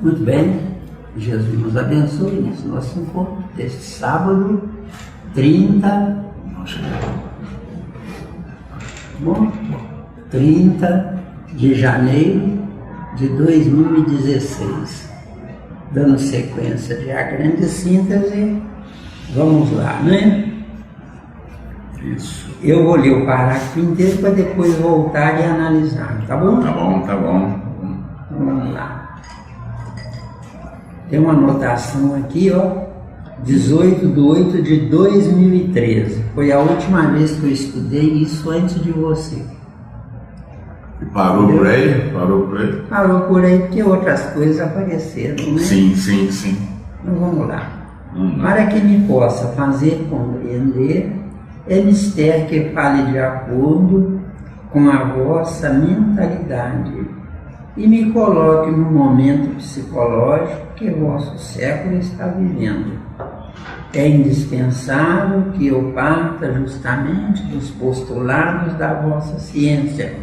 Muito bem, Jesus nos abençoe nesse nosso encontro deste sábado, 30, bom, 30 de janeiro de 2016. Dando sequência de A Grande Síntese, vamos lá, né? Isso. Eu vou ler o parágrafo inteiro para depois voltar e analisar, tá bom? Tá bom, tá bom. Então, vamos lá. Tem uma anotação aqui, ó, 18/8/2013. Foi a última vez que eu estudei isso antes de você. E parou por aí? Parou por aí? Parou por aí porque outras coisas apareceram, né? Sim, sim, sim. Então vamos lá. Para que me possa fazer compreender, é mister que fale de acordo com a vossa mentalidade e me coloque no momento psicológico que vosso século está vivendo. É indispensável que eu parta justamente dos postulados da vossa ciência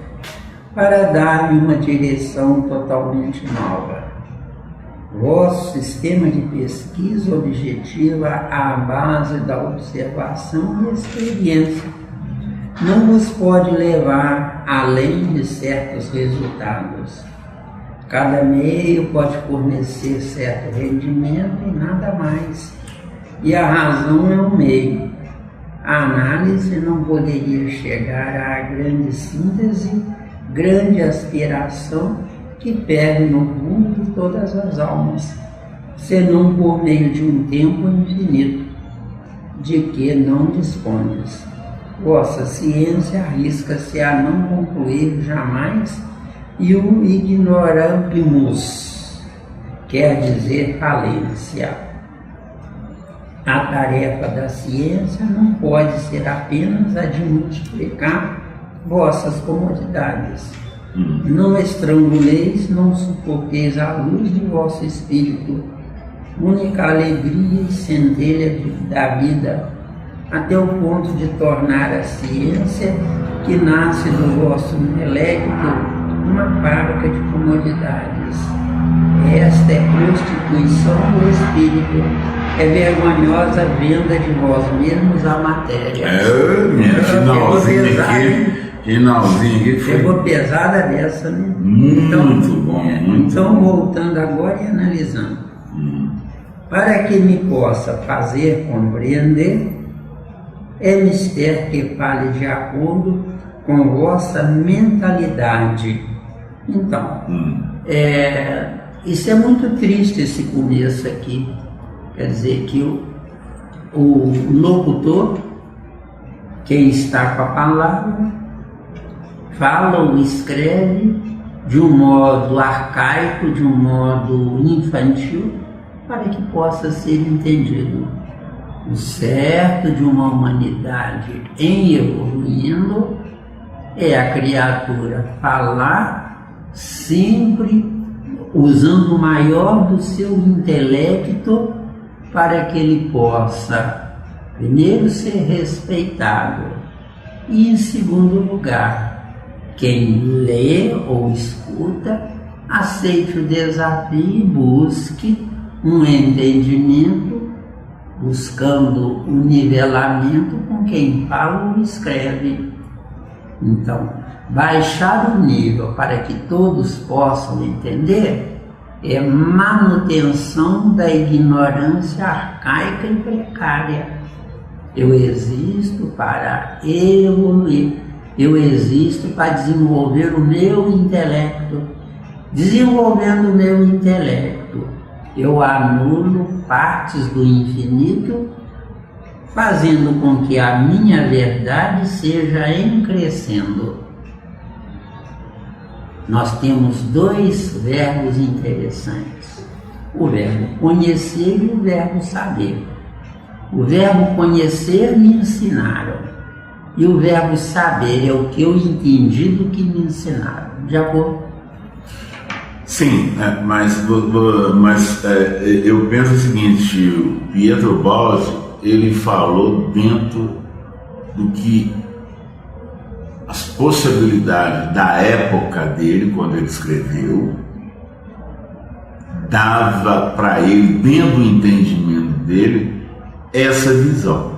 para dar-lhe uma direção totalmente nova. Vosso sistema de pesquisa objetiva à base da observação e experiência não vos pode levar além de certos resultados. Cada meio pode fornecer certo rendimento e nada mais. E a razão é o meio. A análise não poderia chegar à grande síntese, grande aspiração que pegue no fundo de todas as almas, senão por meio de um tempo infinito, de que não dispondes. Vossa ciência arrisca-se a não concluir jamais, e o ignorabimus quer dizer falência. A tarefa da ciência não pode ser apenas a de multiplicar vossas comodidades. Não estranguleis, não sufoqueis a luz de vosso espírito, única alegria e centelha da vida, até o ponto de tornar a ciência que nasce do vosso intelecto uma fábrica de comodidades. Esta é constituição do espírito, é vergonhosa venda de vós mesmos à matéria. Finalzinho aqui foi. Pegou pesada dessa, né? Muito bom, muito então, bom. voltando agora e analisando. Para que me possa fazer compreender, é mister que fale de acordo com vossa mentalidade. Então, isso é muito triste, esse começo aqui. Quer dizer que o locutor, quem está com a palavra, fala ou escreve de um modo arcaico, de um modo infantil, para que possa ser entendido. O certo de uma humanidade em evoluindo é a criatura falar sempre usando o maior do seu intelecto para que ele possa, primeiro, ser respeitado e, em segundo lugar, quem lê ou escuta, aceite o desafio e busque um entendimento, buscando o nivelamento com quem fala ou escreve. Então, baixar o nível para que todos possam entender é manutenção da ignorância arcaica e precária. Eu existo para evoluir. Eu existo para desenvolver o meu intelecto. Desenvolvendo o meu intelecto, eu anulo partes do infinito, fazendo com que a minha verdade seja crescendo. Nós temos dois verbos interessantes: o verbo conhecer e o verbo saber. O verbo conhecer me ensinaram. E o verbo saber é o que eu entendi do que me ensinaram. De acordo? Sim, mas eu penso o seguinte: o Pietro Baldi, ele falou dentro do que as possibilidades da época dele, quando ele escreveu, dava para ele, dentro do entendimento dele, essa visão,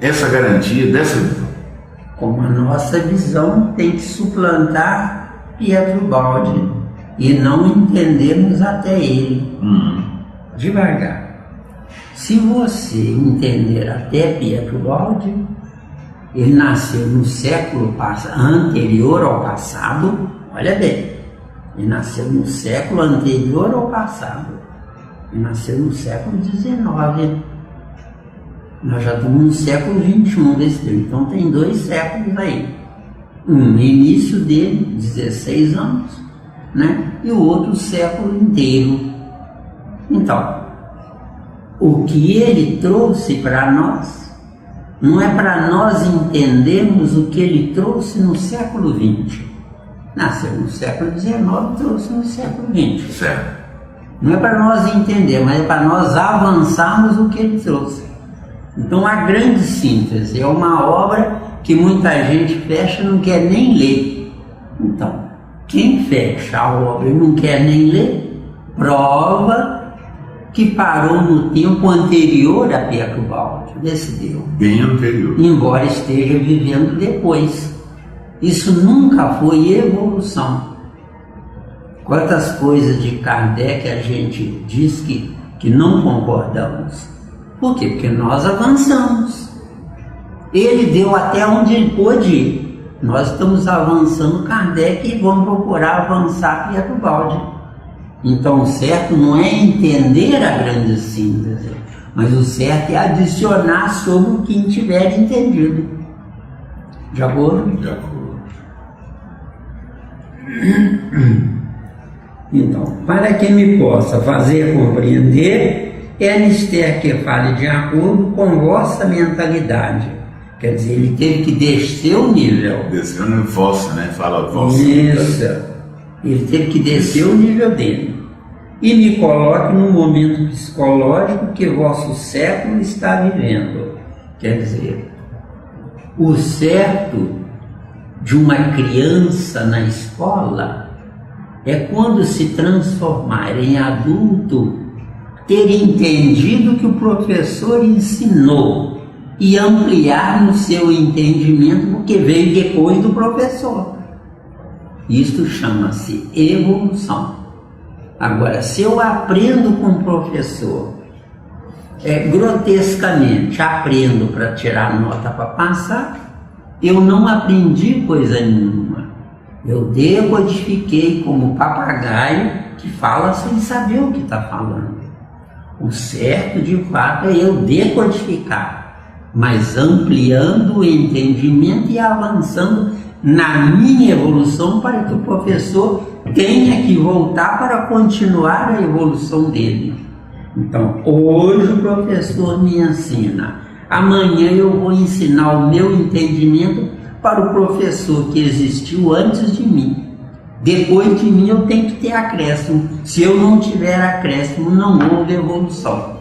essa garantia dessa visão. Como a nossa visão tem que suplantar Pietro Baldi e não entendemos até ele. Devagar. Se você entender até Pietro Baldi, ele nasceu no século anterior ao passado, olha bem, ele nasceu no século anterior ao passado, ele nasceu no século XIX. Nós já estamos no século XXI desse tempo, então tem 2 séculos aí. Um no início dele, 16 anos, né? E o outro século inteiro. Então, o que ele trouxe para nós, não é para nós entendermos o que ele trouxe no século XX. Nasceu no século XIX e trouxe no século XX. Certo. Não é para nós entender, mas é para nós avançarmos o que ele trouxe. Então, a grande síntese é uma obra que muita gente fecha e não quer nem ler. Então, quem fecha a obra e não quer nem ler, prova que parou no tempo anterior a Pietro Baldi, decidiu. Bem anterior. Embora esteja vivendo depois. Isso nunca foi evolução. Quantas coisas de Kardec a gente diz que não concordamos. Por quê? Porque nós avançamos. Ele deu até onde ele pôde ir. Nós estamos avançando Kardec e vamos procurar avançar Pietro Baldi. Então o certo não é entender a grande síntese, mas o certo é adicionar sobre o que tiver entendido. De acordo? De acordo. Então, para que me possa fazer compreender, é mister que fale de acordo com vossa mentalidade. Quer dizer, ele teve que descer o nível. Descer no vossa, né? Fala vossa. Isso. Ele teve que descer o nível dele. E me coloque no momento psicológico que vosso século está vivendo. Quer dizer, o certo de uma criança na escola é quando se transformar em adulto, ter entendido o que o professor ensinou e ampliar no seu entendimento o que veio depois do professor. Isto chama-se evolução. Agora, se eu aprendo com o professor, grotescamente aprendo para tirar nota para passar, eu não aprendi coisa nenhuma. Eu decodifiquei como papagaio que fala sem saber o que está falando. O certo, de fato, é eu decodificar, mas ampliando o entendimento e avançando na minha evolução para que o professor tenha que voltar para continuar a evolução dele. Então, hoje o professor me ensina, amanhã eu vou ensinar o meu entendimento para o professor que existiu antes de mim. Depois de mim eu tenho que ter acréscimo. Se eu não tiver acréscimo, não houve evolução.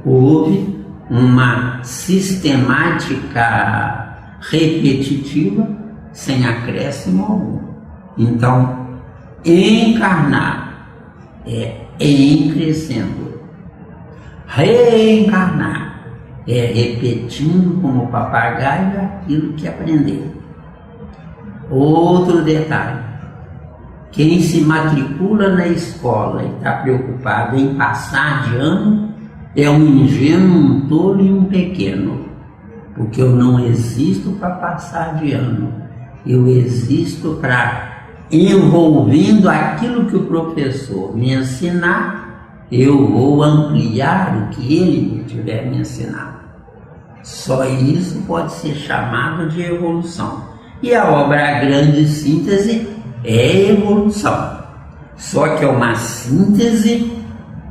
Houve uma sistemática repetitiva sem acréscimo algum. Então, encarnar é em crescendo. Reencarnar é repetindo como papagaio aquilo que aprendeu. Outro detalhe. Quem se matricula na escola e está preocupado em passar de ano é um ingênuo, um tolo e um pequeno. Porque eu não existo para passar de ano. Eu existo para, envolvendo aquilo que o professor me ensinar, eu vou ampliar o que ele tiver me ensinado. Só isso pode ser chamado de evolução. E a obra A Grande Síntese é evolução, só que é uma síntese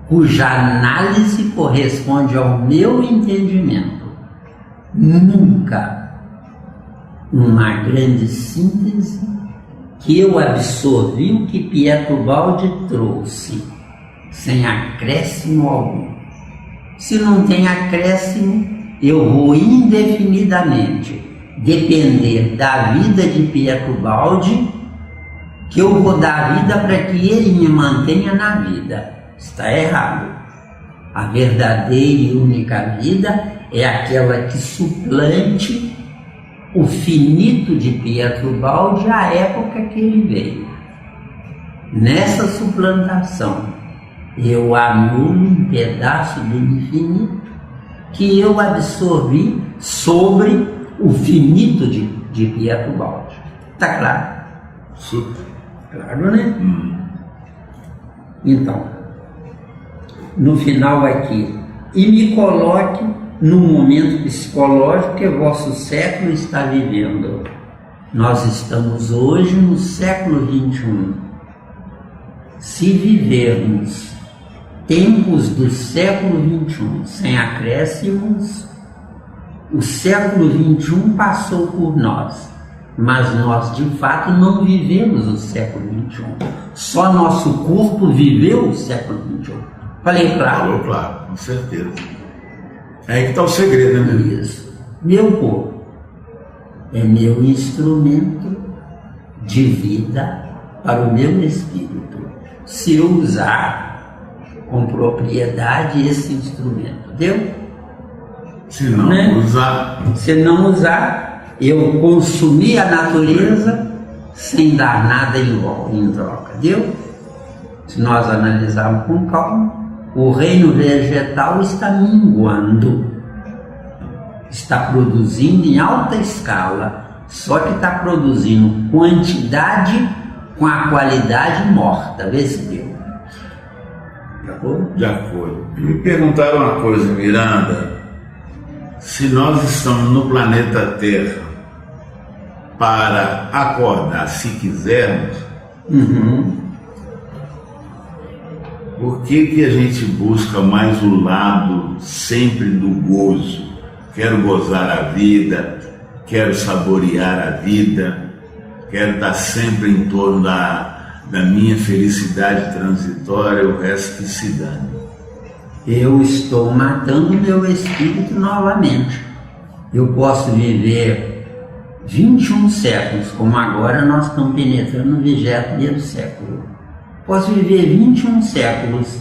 cuja análise corresponde ao meu entendimento. Nunca uma grande síntese que eu absorvi o que Pietro Baldi trouxe, sem acréscimo algum. Se não tem acréscimo, eu vou indefinidamente depender da vida de Pietro Baldi, que eu vou dar vida para que ele me mantenha na vida. Está errado. A verdadeira e única vida é aquela que suplante o finito de Pietro Baldi à época que ele veio. Nessa suplantação, eu anulo um pedaço do infinito que eu absorvi sobre o finito de Pietro Baldi. Está claro? Super. Claro, né? Então, no final aqui, e me coloque num momento psicológico que o vosso século está vivendo. Nós estamos hoje no século XXI. Se vivermos tempos do século XXI sem acréscimos, o século XXI passou por nós, mas nós de fato não vivemos o século XXI. Só nosso corpo viveu o século XXI. Falei claro? Falou claro, com certeza. É aí que está o segredo, né? Isso. Meu corpo é meu instrumento de vida para o meu espírito. Se eu usar com propriedade esse instrumento, deu? Se não usar. Se não usar, eu consumi a natureza sem dar nada em troca, deu? Se nós analisarmos com calma, o reino vegetal está minguando, está produzindo em alta escala, só que está produzindo quantidade com a qualidade morta. Vê se deu. Já foi? Já foi. Me perguntaram uma coisa, Miranda, se nós estamos no planeta Terra para acordar se quisermos, por que a gente busca mais o lado sempre do gozo? Quero gozar a vida, quero saborear a vida, quero estar sempre em torno da minha felicidade transitória, o resto que se dane. Eu estou matando o meu espírito novamente. Eu posso viver 21 séculos, como agora nós estamos penetrando no 21º século. Posso viver 21 séculos,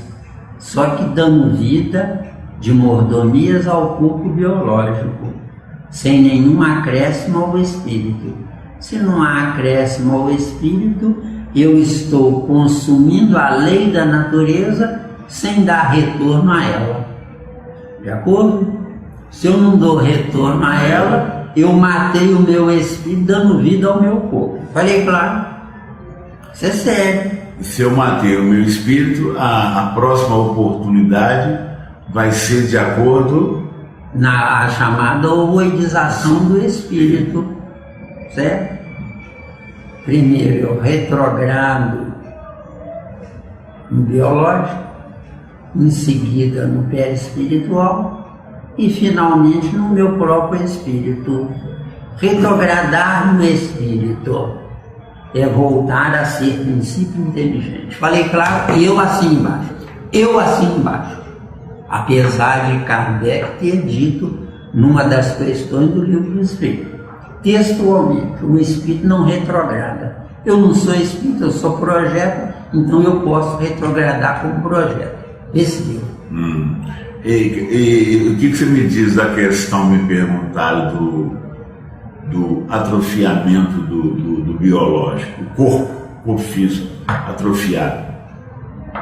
só que dando vida de mordomias ao corpo biológico, sem nenhum acréscimo ao espírito. Se não há acréscimo ao espírito, eu estou consumindo a lei da natureza sem dar retorno a ela. De acordo? Se eu não dou retorno a ela, eu matei o meu espírito dando vida ao meu corpo. Falei claro? Isso é sério. Se eu matei o meu espírito, a próxima oportunidade vai ser de acordo na chamada ovoidização do espírito, certo? Primeiro eu retrogrado no biológico, em seguida no perispiritual e finalmente no meu próprio espírito. Retrogradar no espírito é voltar a ser princípio inteligente. Falei claro? E eu assim embaixo. Apesar de Kardec ter dito numa das questões do Livro do Espírito, textualmente, o espírito não retrograda. Eu não sou espírito, eu sou projeto, então eu posso retrogradar como projeto. Esse deu. E o que você me diz da questão, me perguntaram, do atrofiamento do biológico, o corpo físico atrofiado?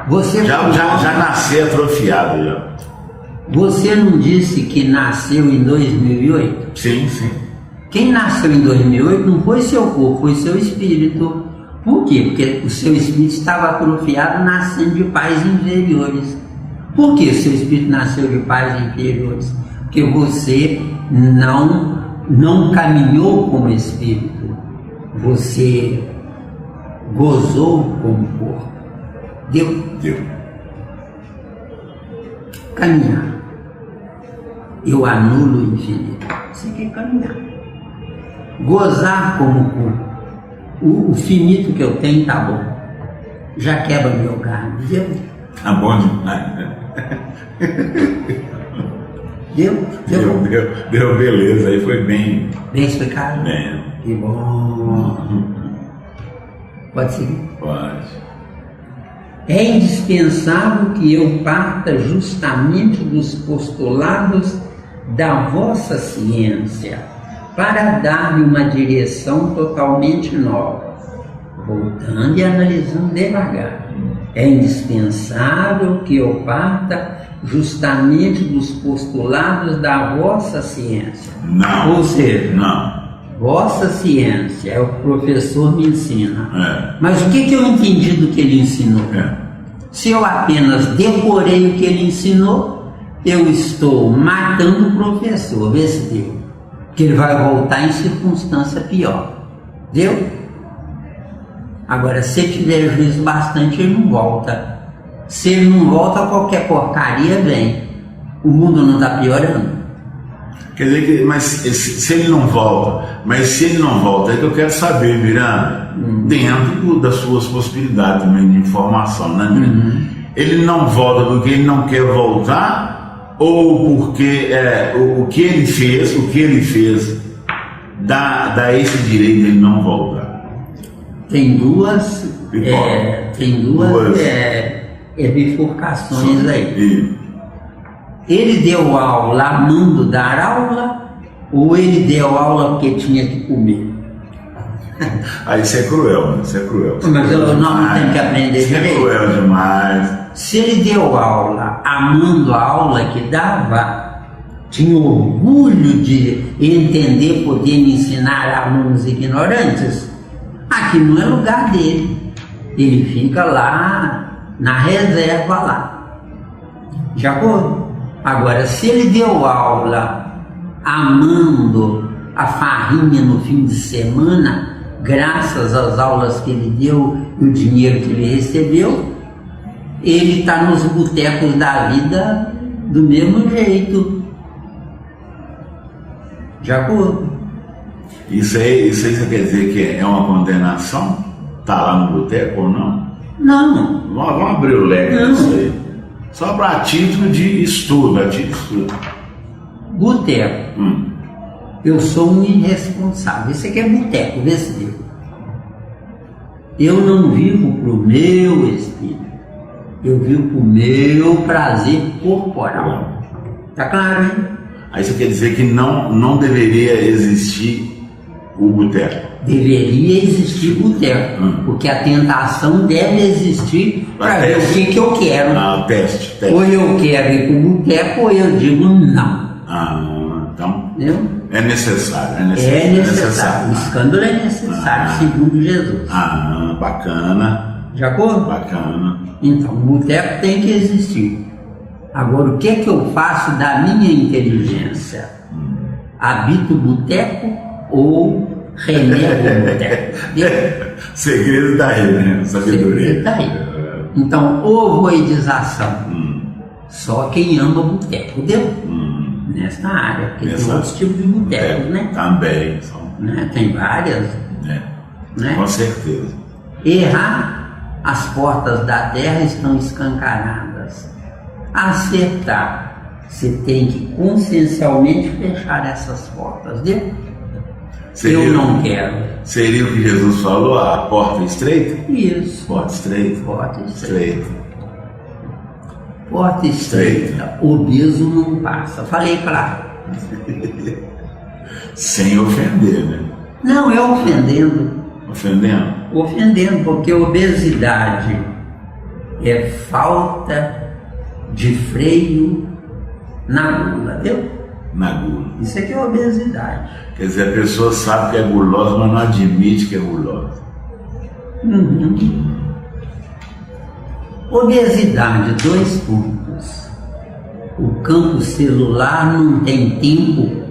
Você já nasceu atrofiado já. Você não disse que nasceu em 2008? Sim. Quem nasceu em 2008 não foi seu corpo, foi seu espírito. Por quê? Porque o seu espírito estava atrofiado nascendo de pais inferiores. Por que o seu espírito nasceu de pais inferiores? Porque você não caminhou como espírito, você gozou como corpo. Deu? Caminhar. Eu anulo o infinito. Você quer caminhar. Gozar como corpo. O finito que eu tenho tá bom. Já quebra meu carro. Deu? Tá bom demais. Deu beleza, aí foi bem explicado? Bem. Que bom. Pode seguir? Pode. É indispensável que eu parta justamente dos postulados da vossa ciência para dar-lhe uma direção totalmente nova. Voltando e analisando devagar. É indispensável que eu parta justamente dos postulados da vossa ciência. Não. Ou seja, Não. vossa ciência, é o professor me ensina. É. Mas o que eu entendi do que ele ensinou? É. Se eu apenas decorei o que ele ensinou, eu estou matando o professor, vê se deu. Que ele vai voltar em circunstância pior. Deu? Agora, se ele tiver juízo bastante, ele não volta. Se ele não volta, qualquer porcaria vem. O mundo não está piorando. Quer dizer que, mas se ele não volta, é que eu quero saber, Miranda, dentro das suas possibilidades também de informação, né, Miranda? Ele não volta porque ele não quer voltar, ou porque o que ele fez dá esse direito de ele não voltar? Tem duas bifurcações aí. Ele deu aula amando dar aula, ou ele deu aula porque tinha que comer? Aí isso é cruel, né? Isso é cruel. Mas eu não tenho que aprender isso direito. É cruel demais. Se ele deu aula amando a aula que dava, tinha orgulho de entender, poder ensinar alunos ignorantes, aqui não é lugar dele. Ele fica lá na reserva lá. De acordo? Agora, se ele deu aula amando a farrinha no fim de semana, graças às aulas que ele deu e o dinheiro que ele recebeu, ele está nos botecos da vida do mesmo jeito. De acordo? Isso aí você quer dizer que é uma condenação? Está lá no boteco ou não? Não. Vamos abrir o leque disso aí. Só para título de estudo, Boteco. Eu sou um irresponsável. Isso aqui é boteco, vê se deu. Eu não vivo para o meu espírito. Eu vivo para o meu prazer corporal. Tá claro, hein? Aí você quer dizer que não deveria existir o boteco? Deveria existir boteco, porque a tentação deve existir para ver o que eu quero. O teste. Ou eu quero ir para o boteco, ou eu digo não. Então entendeu? É necessário. É necessário. O escândalo é necessário, segundo Jesus. Bacana. De acordo? Bacana. Então, o boteco tem que existir. Agora, o que eu faço da minha inteligência? Habito o boteco ou renego o boteco? Segredo da sabedoria. Segredo daí. Então, ovoidização. Só quem ama boteco, deu? Nessa área, porque tem outros tipos de botecos, né? Também. Né? Tem várias. Né? Com certeza. Errar, as portas da terra estão escancaradas. Acertar, você tem que consciencialmente fechar essas portas, viu? Eu não quero. Seria o que Jesus falou, a porta estreita? Isso. Porta estreita. Porta estreita. Porta estreita, obeso não passa. Falei claro. Sem ofender, né? Não, é ofendendo. Ofendendo? Ofendendo, porque obesidade é falta de freio na gula, viu? Na gula. Isso aqui é obesidade. Quer dizer, a pessoa sabe que é gulosa, mas não admite que é gulosa. Obesidade, 2 pontos. O campo celular não tem tempo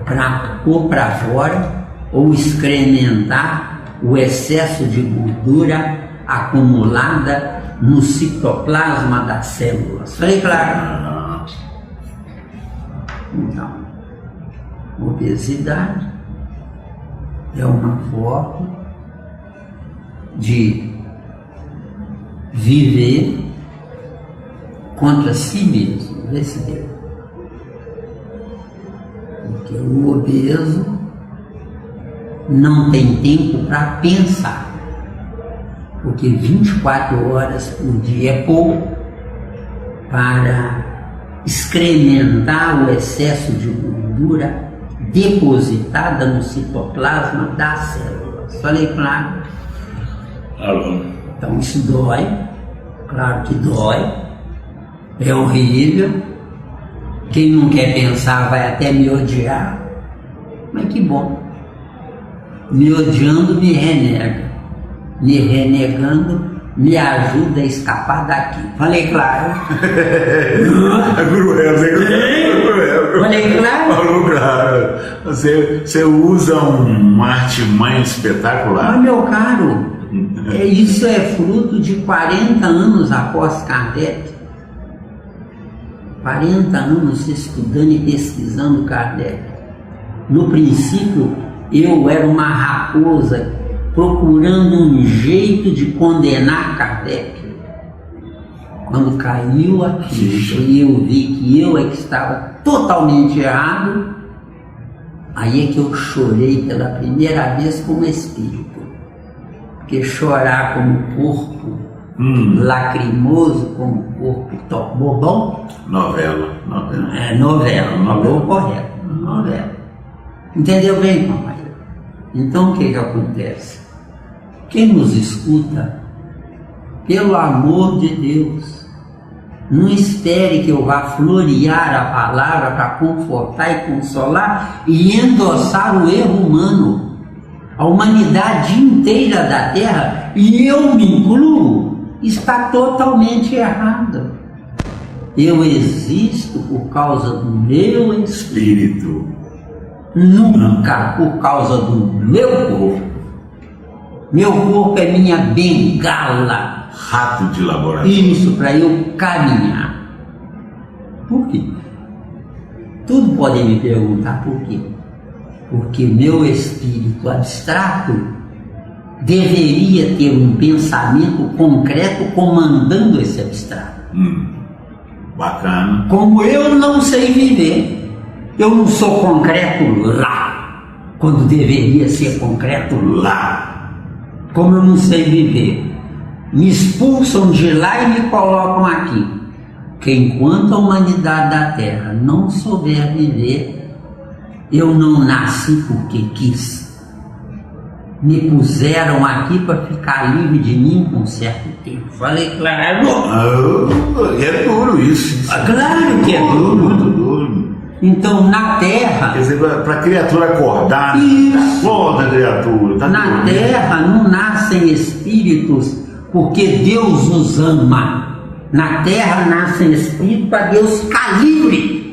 para pôr para fora ou excrementar o excesso de gordura acumulada no citoplasma das células. Falei claro? Então, obesidade é uma forma de viver contra si mesmo, vê se deu. Porque o obeso não tem tempo para pensar. porque 24 horas por dia é pouco para excrementar o excesso de gordura depositada no citoplasma das células. Falei claro? Então isso dói, claro que dói, é horrível. Quem não quer pensar vai até me odiar, mas que bom. Me odiando me renega, me renegando me ajuda a escapar daqui. Falei claro? É cruel. Falei claro? Falou claro. Você usa uma artimanha espetacular. Mas, meu caro, isso é fruto de 40 anos após Kardec. 40 anos estudando e pesquisando Kardec. No princípio, eu era uma raposa procurando um jeito de condenar Kardec. Quando caiu a ficha e eu vi que eu é que estava totalmente errado, aí é que eu chorei pela primeira vez como espírito. Porque chorar como corpo lacrimoso, como corpo bobão. Novela. É novela, falou correto. Novela. Entendeu bem, companheiro? Então o que acontece? Quem nos escuta, pelo amor de Deus, não espere que eu vá florear a palavra para confortar e consolar e endossar o erro humano. A humanidade inteira da Terra, e eu me incluo, está totalmente errada. Eu existo por causa do meu espírito, nunca por causa do meu corpo. Meu corpo é minha bengala. Rato de laboratório. Isso, para eu caminhar. Por quê? Tudo podem me perguntar por quê. Porque meu espírito abstrato deveria ter um pensamento concreto comandando esse abstrato. Bacana. Como eu não sei viver, eu não sou concreto lá, quando deveria ser concreto lá. Como eu não sei viver, me expulsam de lá e me colocam aqui. Porque enquanto a humanidade da Terra não souber viver, eu não nasci porque quis. Me puseram aqui para ficar livre de mim por um certo tempo. Falei claro. É duro isso. Claro que é duro. Muito duro. Então, na Terra... Quer dizer, para a criatura acordar, acorda, criatura. Tá na duro. Terra não nascem espíritos porque Deus os ama. Na Terra nascem espíritos para Deus ficar livre.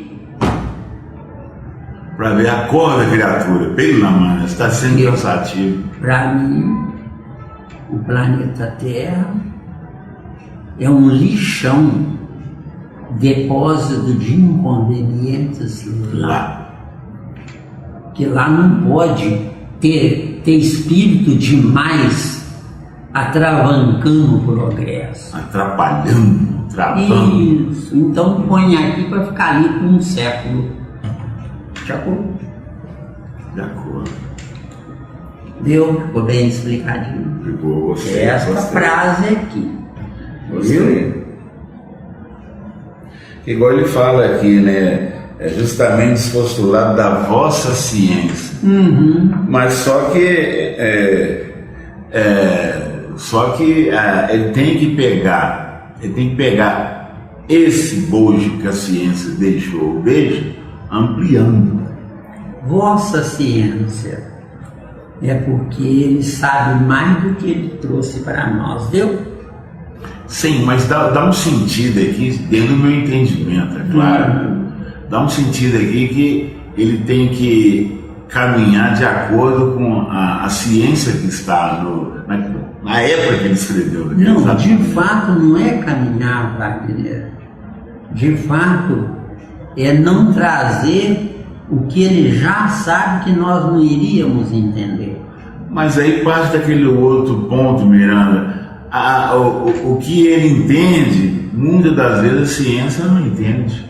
Para ver, acorda, criatura. Pela mãe, está sendo cansativo. Para mim, o planeta Terra é um lixão, depósito de inconvenientes lá. Que lá não pode ter espírito demais atravancando o progresso. Atrapalhando, travando. Isso. Então põe aqui para ficar ali por um século. De acordo? De acordo. Deu? Ficou bem explicadinho. Ficou, gostei. Esta frase aqui. Gostei. Igual ele fala aqui, né? É justamente esse postulado da vossa ciência. Mas só que ele tem que pegar esse bojo que a ciência deixou, ampliando. Vossa ciência é porque ele sabe mais do que ele trouxe para nós, viu? Sim, mas dá um sentido aqui, dentro do meu entendimento, é claro. Dá um sentido aqui que ele tem que caminhar de acordo com a ciência que está na época que ele escreveu. Não, de fato não é caminhar, Wagner. De fato é não trazer o que ele já sabe que nós não iríamos entender. Mas aí parte daquele outro ponto, Miranda. O que ele entende, muitas das vezes a ciência não entende.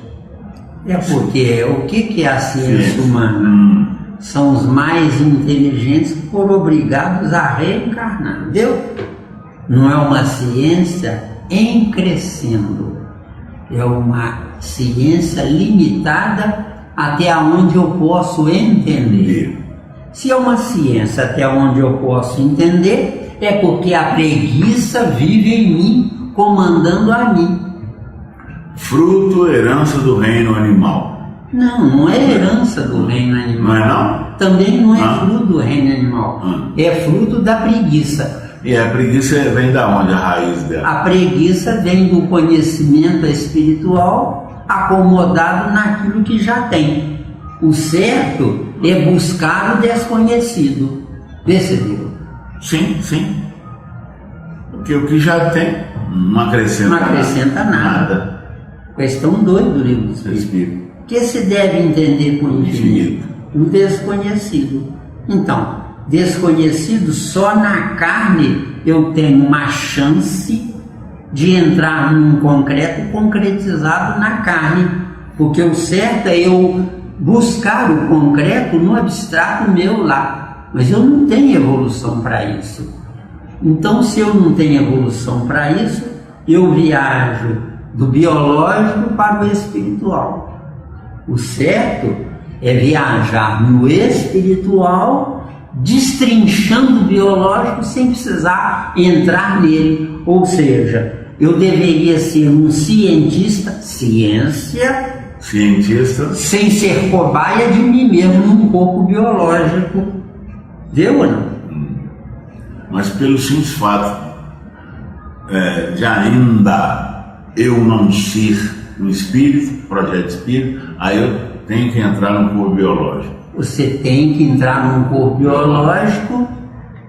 É porque o que é a ciência humana? São os mais inteligentes que foram obrigados a reencarnar, entendeu? não é uma ciência em crescendo, é uma ciência limitada até onde eu posso entender. Se é uma ciência até onde eu posso entender, é porque a preguiça vive em mim, comandando a mim. Fruto, herança do reino animal. Não é herança do reino animal. Não é não? Também não é fruto do reino animal. É fruto da preguiça. E a preguiça vem da onde, a raiz dela? A preguiça vem do conhecimento espiritual acomodado naquilo que já tem. O certo é buscar o desconhecido. Percebeu? Sim, sim. Porque o que já tem não acrescenta nada. Questão 2 do livro do Espírito. O que se deve entender por infinito? O desconhecido. Então, desconhecido, só na carne eu tenho uma chance de entrar num concreto concretizado na carne, porque o certo é eu buscar o concreto no abstrato meu lá, mas eu não tenho evolução para isso. Então, se eu não tenho evolução para isso, eu viajo do biológico para o espiritual. O certo é viajar no espiritual, destrinchando o biológico sem precisar entrar nele. Ou seja, eu deveria ser um cientista, sem ser cobaia de mim mesmo num corpo biológico. Deu ou não? Mas pelo simples fato de ainda eu não ser um espírito, projeto espírito, aí eu tenho que entrar num corpo biológico. Você tem que entrar num corpo biológico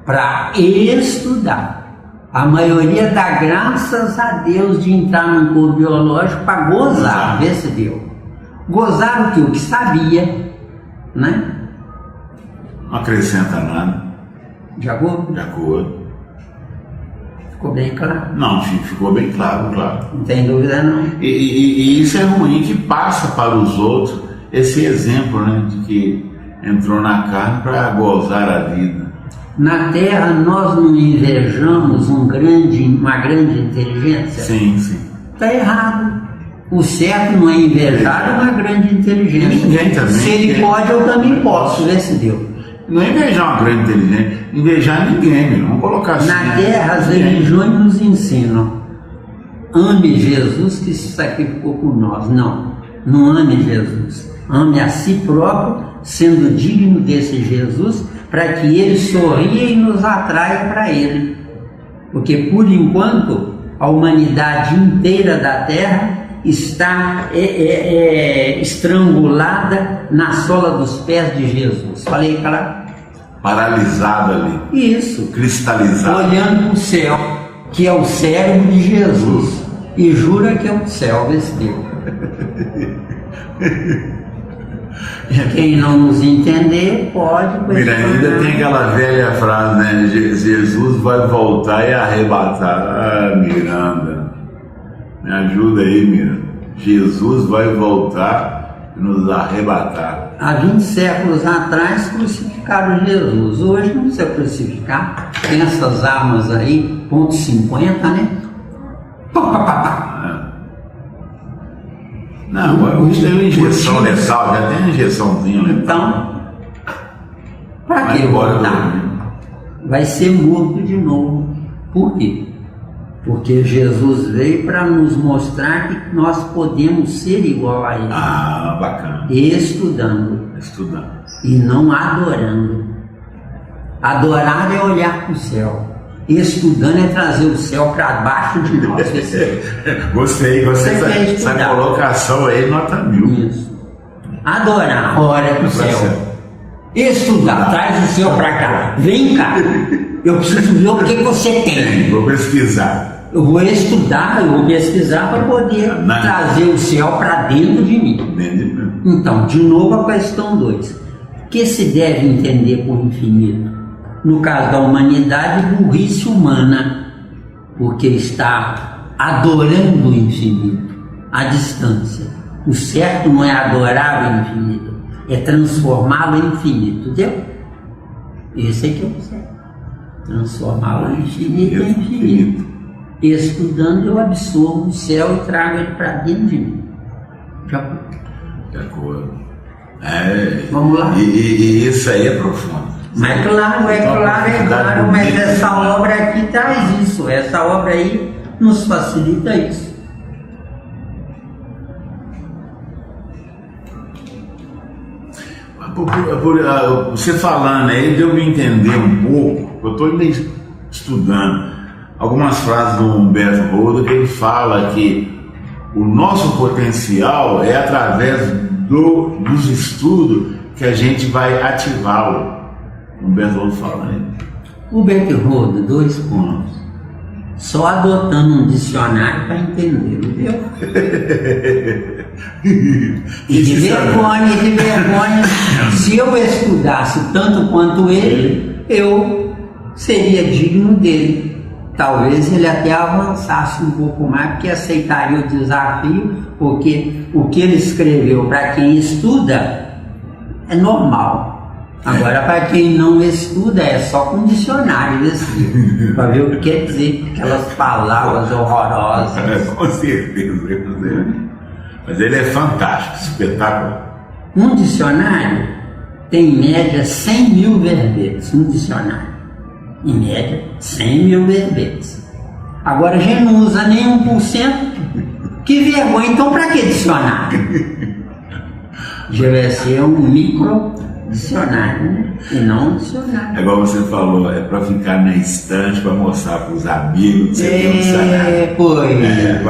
para estudar. A maioria dá graças a Deus de entrar num corpo biológico para gozar, vê se deu. Gozar o que? O que sabia, né? Não acrescenta nada. De acordo? De acordo. Ficou bem claro? Não, ficou bem claro. Não tem dúvida não. E isso é ruim que passa para os outros esse exemplo, né, de que entrou na carne para gozar a vida. Na Terra nós não invejamos uma grande inteligência? Sim. Está errado. O certo não é invejar uma grande inteligência. Ninguém também. Se ele pode, eu também posso. Vê se deu. Não é invejar uma grande inteligência, invejar ninguém, meu. Vamos colocar assim. Na Terra as religiões nos ensinam: ame Jesus que se sacrificou por nós. Não ame Jesus. Ame a si próprio, sendo digno desse Jesus, para que ele sorria e nos atraia para ele. Porque por enquanto a humanidade inteira da Terra está estrangulada na sola dos pés de Jesus. Falei claro? Paralisado ali. Isso. Cristalizado. Olhando para o céu, que é o cérebro de Jesus. E jura que é o céu, vê se deu. Quem não nos entender pode... Mira, ainda tem aquela velha frase, né? Jesus vai voltar e arrebatar. Ah, Miranda, me ajuda aí, Miranda. Jesus vai voltar e nos arrebatar. Há 20 séculos atrás crucificaram Jesus. Hoje não precisa crucificar. Tem essas armas aí, .50, né? Não, hoje tem uma injeção letal, já tem uma injeçãozinha letal. Então, para que voltar? Vai ser morto de novo. Por quê? Porque Jesus veio para nos mostrar que nós podemos ser igual a Ele. Ah, bacana. Estudando. E não adorando. Adorar é olhar para o céu. Estudando é trazer o céu para baixo de nós. Gostei essa colocação aí, nota 1000. Isso. Adorar, olha para o céu. Estudar, traz o céu para cá. Vem cá. Eu preciso ver o que você tem. Vou pesquisar. Eu vou estudar, eu vou pesquisar para poder trazer o céu para dentro de mim. Então, de novo a questão 2. O que se deve entender por infinito? No caso da humanidade, burrice humana, porque está adorando o infinito, a distância. O certo não é adorar o infinito, é transformá-lo em infinito, entendeu? Esse é que é o certo. transformar o infinito em infinito. Estudando, eu absorvo o céu e trago ele para dentro de mim. De acordo. Vamos lá. E isso aí é profundo. Mas claro, mas essa obra aqui traz isso. Essa obra aí nos facilita isso. Você falando aí, deu me entender um pouco. Eu estou estudando algumas frases do Humberto Roda, que ele fala que o nosso potencial é através dos estudos que a gente vai ativá-lo. Humberto Roda fala aí. Humberto Roda, 2 pontos. Só adotando um dicionário para entender, entendeu? E de vergonha, se eu estudasse tanto quanto ele, eu seria digno dele. Talvez ele até avançasse um pouco mais, porque aceitaria o desafio, porque o que ele escreveu para quem estuda é normal. Agora, para quem não estuda, é só com dicionário, assim, para ver o que quer dizer aquelas palavras horrorosas. Com certeza. Mas ele é fantástico, espetacular. Um dicionário tem em média 100 mil verbetes, um dicionário. Em média, 100 mil verbetes. Agora a gente não usa nem 1%. Que vergonha, então para que dicionário? Deve ser um micro dicionário, né? E não um dicionário. É igual você falou, é para ficar na estante, para mostrar para os amigos que você tem um dicionário. Pois é.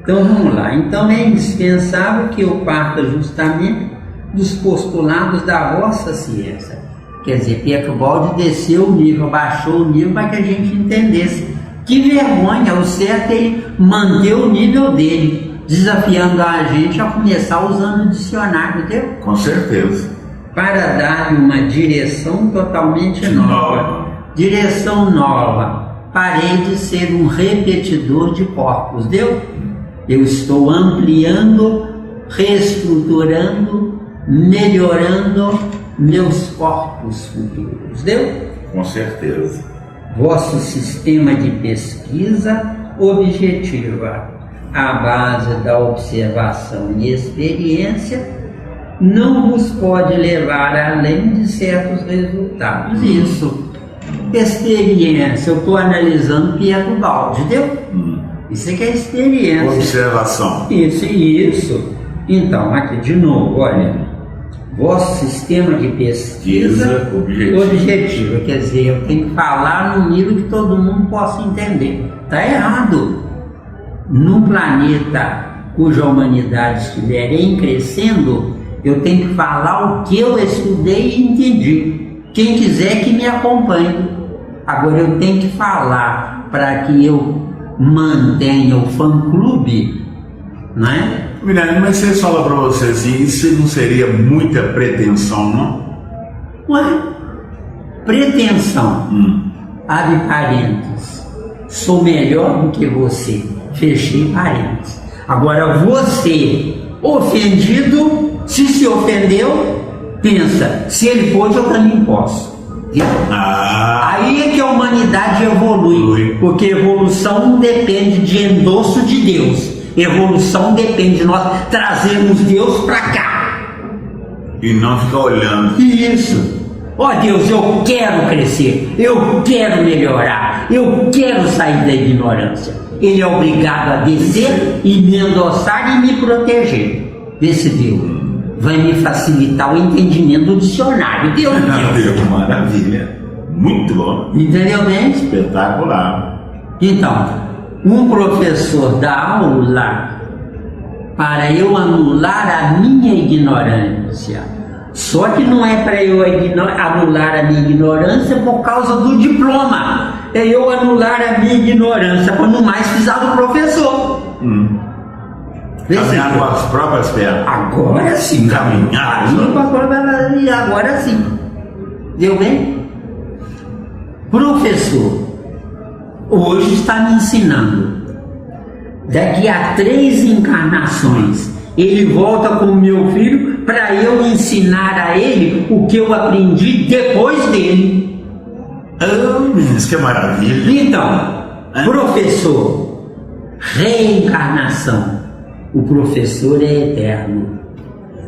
Então vamos lá. Então é indispensável que eu parta justamente dos postulados da vossa ciência. Quer dizer, Pierre-Baldi desceu o nível, baixou o nível para que a gente entendesse. Que vergonha, o certo é ele manter o nível dele, desafiando a gente a começar usando o dicionário, entendeu? Com certeza. Para dar uma direção totalmente nova. Direção nova. Parei de ser um repetidor de corpos, deu? Eu estou ampliando, reestruturando, melhorando meus corpos futuros, deu? Com certeza. Vosso sistema de pesquisa objetiva, à base da observação e experiência, não vos pode levar além de certos resultados. Isso. Experiência, eu estou analisando Pierre-Baldi, deu? Isso é que é experiência. Observação. Isso. Então, aqui de novo, olha. Vosso sistema de pesquisa objetiva, quer dizer, eu tenho que falar num nível que todo mundo possa entender. Está errado. Num planeta cuja humanidade estiver em crescendo, eu tenho que falar o que eu estudei e entendi. Quem quiser que me acompanhe. Agora eu tenho que falar para que eu mantenha o fã-clube, não é? Miranda, mas você fala para você assim, isso não seria muita pretensão, não? Ué, pretensão, abre parênteses, sou melhor do que você, fechei parênteses. Agora você, ofendido, se ofendeu, pensa, se ele pôde, eu também posso. Aí é que a humanidade evolui, porque evolução não depende de endosso de Deus. Evolução depende de nós trazermos Deus para cá. E não ficar olhando. Isso. Ó Deus, eu quero crescer, eu quero melhorar, eu quero sair da ignorância. Ele é obrigado a descer e me endossar e me proteger. Vê se Deus vai me facilitar o entendimento do dicionário. Deus. Maravilha. Muito bom. Entendeu bem? Espetacular. Então, um professor dá aula para eu anular a minha ignorância. Só que não é para eu anular a minha ignorância por causa do diploma. É eu anular a minha ignorância para não mais precisar do professor. Caminhar com as próprias pernas. Agora sim. Caminhar. E agora sim. Deu bem? Professor, hoje está me ensinando. Daqui a 3 encarnações, ele volta com o meu filho para eu ensinar a ele o que eu aprendi depois dele. Isso que é maravilha. Então, professor, reencarnação. O professor é eterno.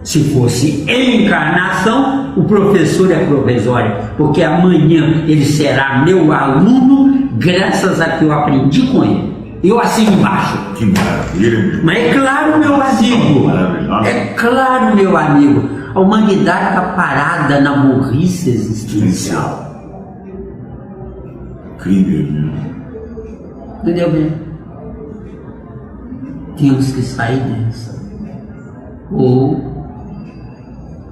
Se fosse encarnação, o professor é provisório, porque amanhã ele será meu aluno, graças a que eu aprendi com ele. Eu assino embaixo. Que maravilha. Mas é claro, meu amigo. É claro, meu amigo. A humanidade está parada na burrice existencial. Incrível, viu? Entendeu bem? Temos que sair dessa. Ou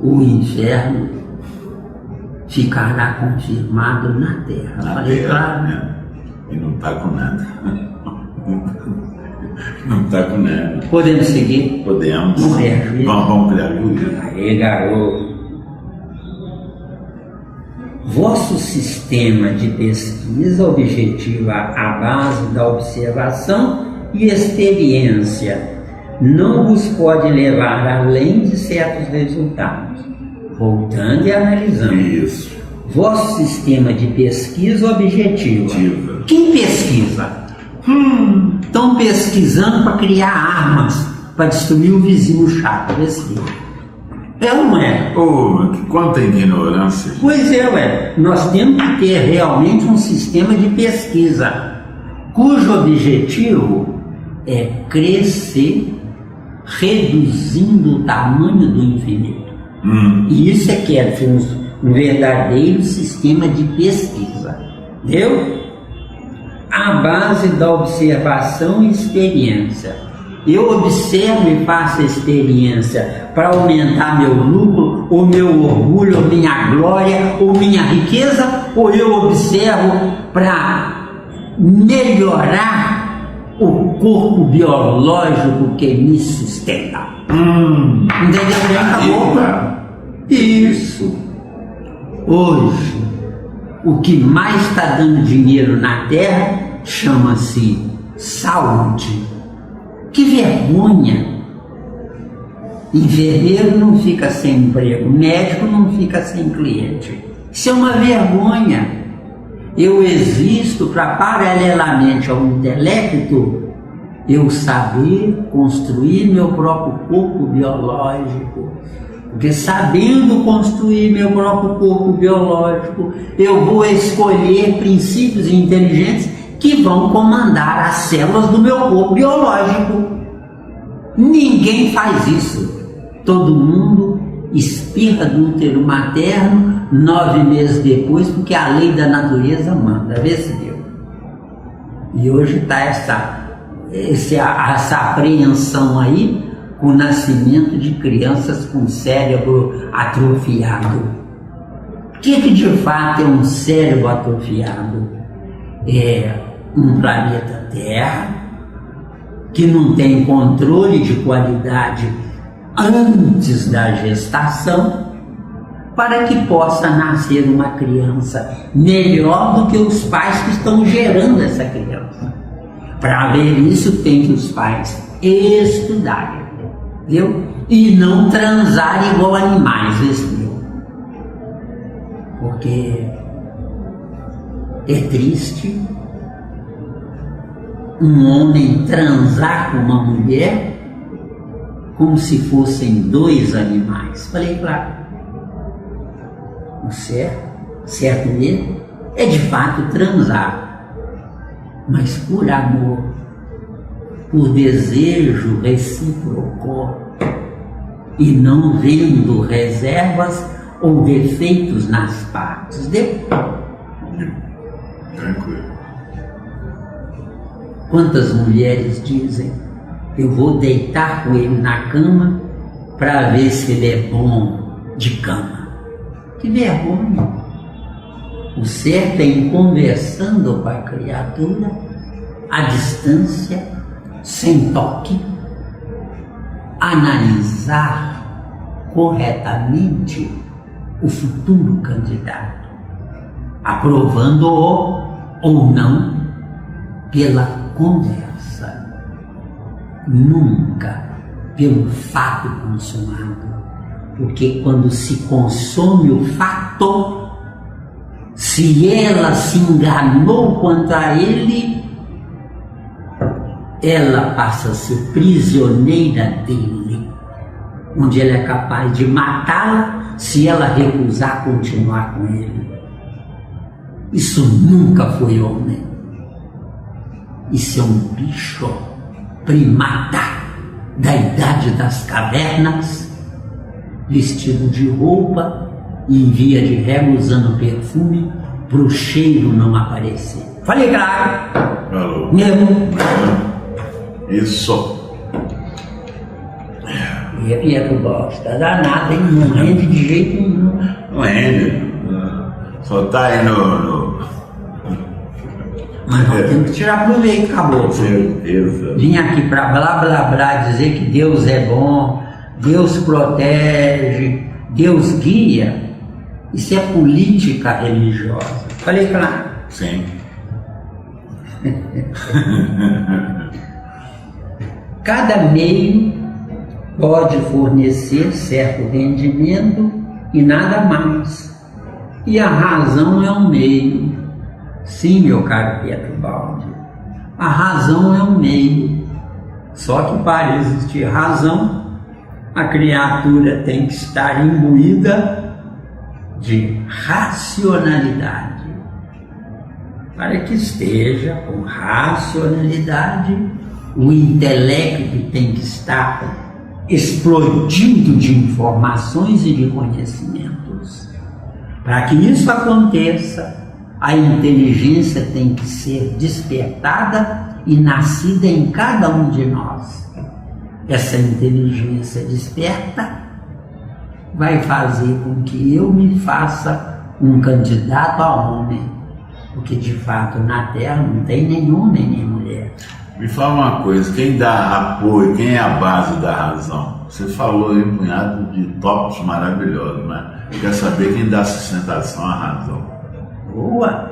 o inferno ficará confirmado na Terra. Na Falei, Terra, claro. né? E não está com nada. Não está com nada. Podemos seguir? Podemos. Vamos criar juízo. Aí, garoto. Vosso sistema de pesquisa objetiva à base da observação e experiência não vos pode levar além de certos resultados. Voltando e analisando. Isso. Vosso sistema de pesquisa objetiva. Quem pesquisa? Estão pesquisando para criar armas, para destruir o vizinho chato. É ou não é? Quanta ignorância. Pois é, ué. Nós temos que ter realmente um sistema de pesquisa, cujo objetivo é crescer, reduzindo o tamanho do infinito. E isso é que é um verdadeiro sistema de pesquisa. Entendeu? A base da observação e experiência. Eu observo e faço experiência para aumentar meu lucro, ou meu orgulho, ou minha glória, ou minha riqueza, ou eu observo para melhorar o corpo biológico que me sustenta. Entendeu? Acabou. Isso. Hoje, o que mais está dando dinheiro na Terra chama-se saúde. Que vergonha! Enfermeiro não fica sem emprego, médico não fica sem cliente. Isso é uma vergonha. Eu existo para, paralelamente ao intelecto, eu saber construir meu próprio corpo biológico. Porque sabendo construir meu próprio corpo biológico, eu vou escolher princípios inteligentes que vão comandar as células do meu corpo biológico. Ninguém faz isso. Todo mundo espirra do útero materno 9 meses depois, porque a lei da natureza manda. Vê se deu. E hoje está essa apreensão aí, com o nascimento de crianças com cérebro atrofiado. O que de fato é um cérebro atrofiado? É um planeta Terra que não tem controle de qualidade antes da gestação, para que possa nascer uma criança melhor do que os pais que estão gerando essa criança. Para ver isso, tem que os pais estudarem, entendeu? E não transar igual animais, entendeu? Porque é triste um homem transar com uma mulher como se fossem 2 animais. Falei, claro, o certo mesmo é de fato transar, mas por amor, por desejo recíproco, e não vendo reservas ou defeitos nas partes. Tranquilo. Quantas mulheres dizem: eu vou deitar com ele na cama para ver se ele é bom de cama. Que vergonha! O certo é ir conversando com a criatura à distância, sem toque, analisar corretamente o futuro candidato, aprovando-o ou não pela conversa, nunca pelo fato consumado. Porque quando se consome o fato, se ela se enganou contra ele, ela passa a ser prisioneira dele, onde ele é capaz de matá-la se ela recusar continuar com ele. Isso nunca foi homem. Isso é um bicho primata da idade das cavernas, vestido de roupa e em via de regra usando perfume para o cheiro não aparecer. Falei claro? Falou. Mesmo? Isso. E a Pietro gosta danada, hein? Não rende de jeito nenhum. Não rende. Só tá aí no... Mas nós temos que tirar proveito, acabou. Com certeza. Vim aqui para blá blá blá dizer que Deus é bom, Deus protege, Deus guia. Isso é política religiosa. Falei claro? Sim. Cada meio pode fornecer certo rendimento e nada mais. E a razão é um meio. Sim, meu caro Pietro Baldi, a razão é um meio. Só que para existir razão, a criatura tem que estar imbuída de racionalidade. Para que esteja com racionalidade, o intelecto tem que estar explodindo de informações e de conhecimentos. Para que isso aconteça, a inteligência tem que ser despertada e nascida em cada um de nós. Essa inteligência desperta vai fazer com que eu me faça um candidato a homem, porque de fato na Terra não tem nem homem nem mulher. Me fala uma coisa, quem dá apoio, quem é a base da razão? Você falou aí um punhado de tópicos maravilhosos, mas eu quero saber quem dá sustentação à razão. Boa!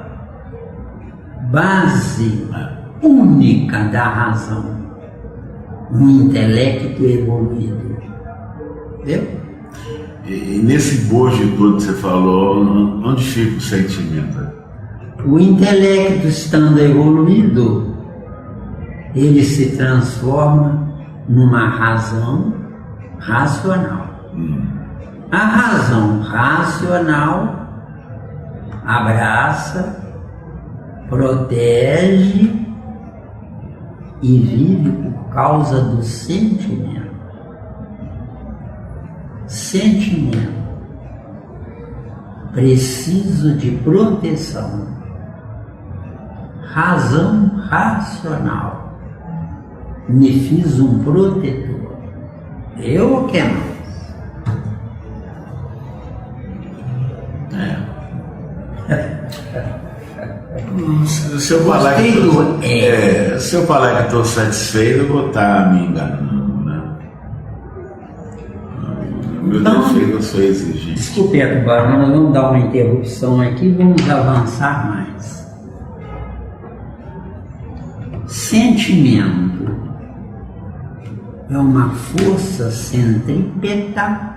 Base única da razão, um intelecto evoluído. Entendeu? E nesse bojo todo que você falou, onde fica o sentimento? O intelecto estando evoluído, ele se transforma numa razão racional. A razão racional abraça, protege e vive por causa do sentimento. Sentimento. Preciso de proteção. Razão racional. Me fiz um protetor. Eu ou quem mais? Se eu falar que estou satisfeito, eu vou estar me enganando, né? Meu defeito, eu sou exigente. Desculpe, agora nós vamos dar uma interrupção aqui e vamos avançar mais. Sentimento é uma força centrípeta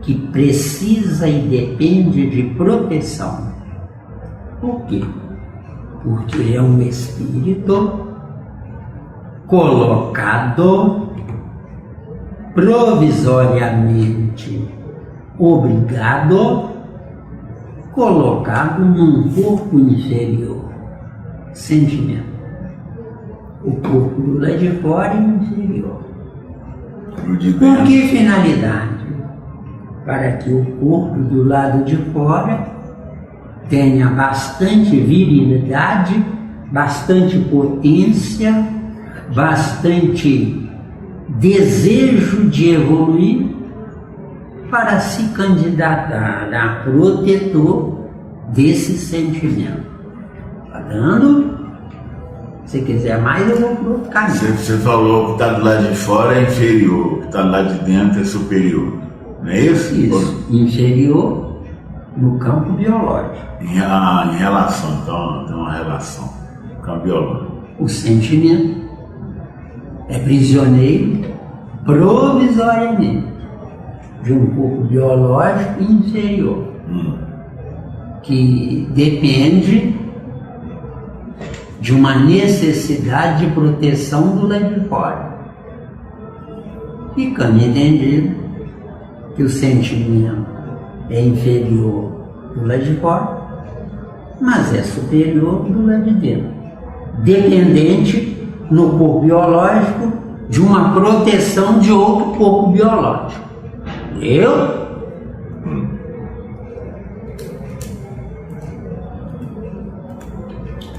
que precisa e depende de proteção. Por quê? Porque é um espírito colocado provisoriamente, obrigado, colocado num corpo inferior. Sentimento. O corpo do lado de fora é inferior. Por que finalidade? Para que o corpo do lado de fora tenha bastante virilidade, bastante potência, bastante desejo de evoluir para se candidatar a protetor desse sentimento. Está dando? Se quiser mais, eu vou para outro caminho. Você falou que está do lado de fora é inferior, o que está do lado de dentro é superior. Não é isso? Isso, inferior no campo biológico. Em relação, então tem uma relação no campo biológico. O sentimento é prisioneiro provisoriamente. de um corpo biológico inferior, que depende de uma necessidade de proteção do lado de fora. Ficando entendido que o sentimento é inferior do lado de fora, mas é superior do lado de dentro, dependente no corpo biológico de uma proteção de outro corpo biológico. Eu?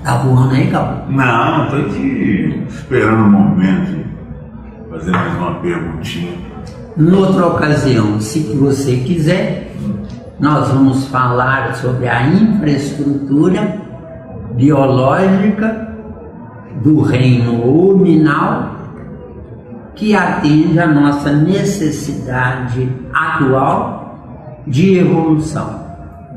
Tá voando aí, Cabo? Não, estou aqui esperando um momento de fazer mais uma perguntinha. Noutra ocasião, se você quiser, nós vamos falar sobre a infraestrutura biológica do reino luminal que atende à nossa necessidade atual de evolução.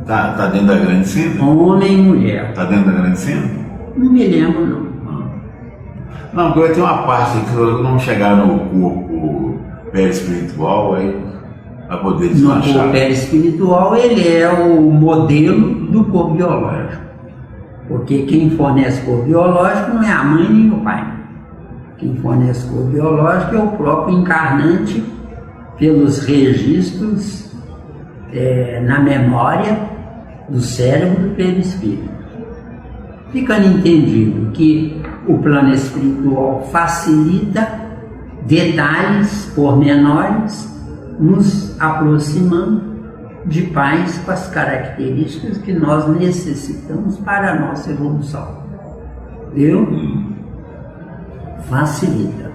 Tá dentro da grande cinta? Homem e mulher. Tá dentro da grande cinta? Não me lembro, não. Não, porque tem uma parte que eu não chegar no corpo perispiritual, aí vai poder desmanchar. No corpo perispiritual, ele é o modelo do corpo biológico. Porque quem fornece corpo biológico não é a mãe nem o pai. Quem fornece corpo biológico é o próprio encarnante pelos registros na memória do cérebro do perispírito. Ficando entendido que o plano espiritual facilita detalhes pormenores, nos aproximando de pais com as características que nós necessitamos para a nossa evolução. Viu? Facilita,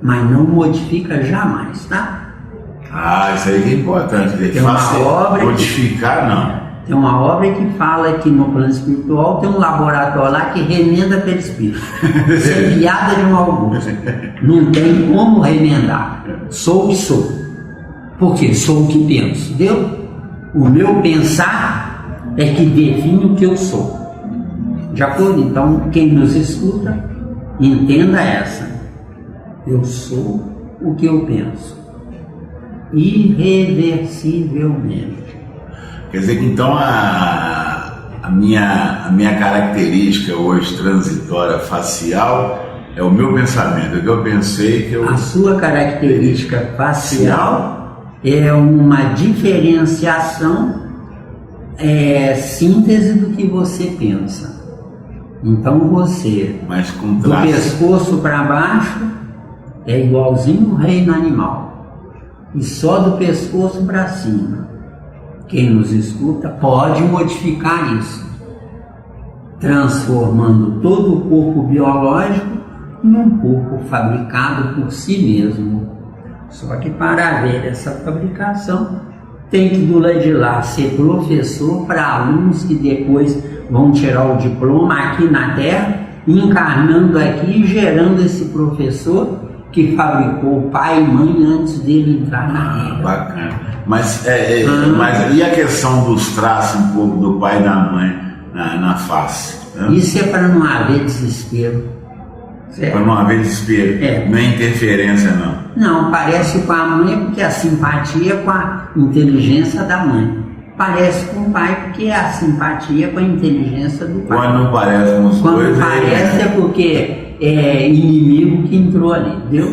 mas não modifica jamais, tá? Isso aí que é importante. Tem uma obra modificar, não. Tem uma obra que fala que no plano espiritual tem um laboratório lá que remenda perispírito. Isso é piada de mau gosto. Não tem como remendar. Sou o que sou. Porque sou o que penso, entendeu? O meu pensar é que define o que eu sou. De acordo? Então, quem nos escuta, entenda essa. Eu sou o que eu penso. Irreversivelmente. Quer dizer que então a minha característica hoje transitória facial é o meu pensamento, é o que eu pensei que eu... A sua característica facial é uma diferenciação, síntese do que você pensa. Então você, mas com do pescoço para baixo, é igualzinho o reino animal. E só do pescoço para cima. Quem nos escuta pode modificar isso, transformando todo o corpo biológico num corpo fabricado por si mesmo. Só que para haver essa fabricação, tem que do lado de lá ser professor para alunos que depois vão tirar o diploma aqui na Terra, encarnando aqui e gerando esse professor que fabricou o pai e mãe antes dele entrar na Terra. Bacana. Mas e a questão dos traços um pouco do pai e da mãe na face? Né? Isso é para não haver desespero. Para não haver desespero, não é interferência não. Não, parece com a mãe porque a simpatia é com a inteligência da mãe. Parece com o pai porque a simpatia é com a inteligência do pai. Quando não parece com os Quando dois... parece é porque é inimigo que entrou ali, viu?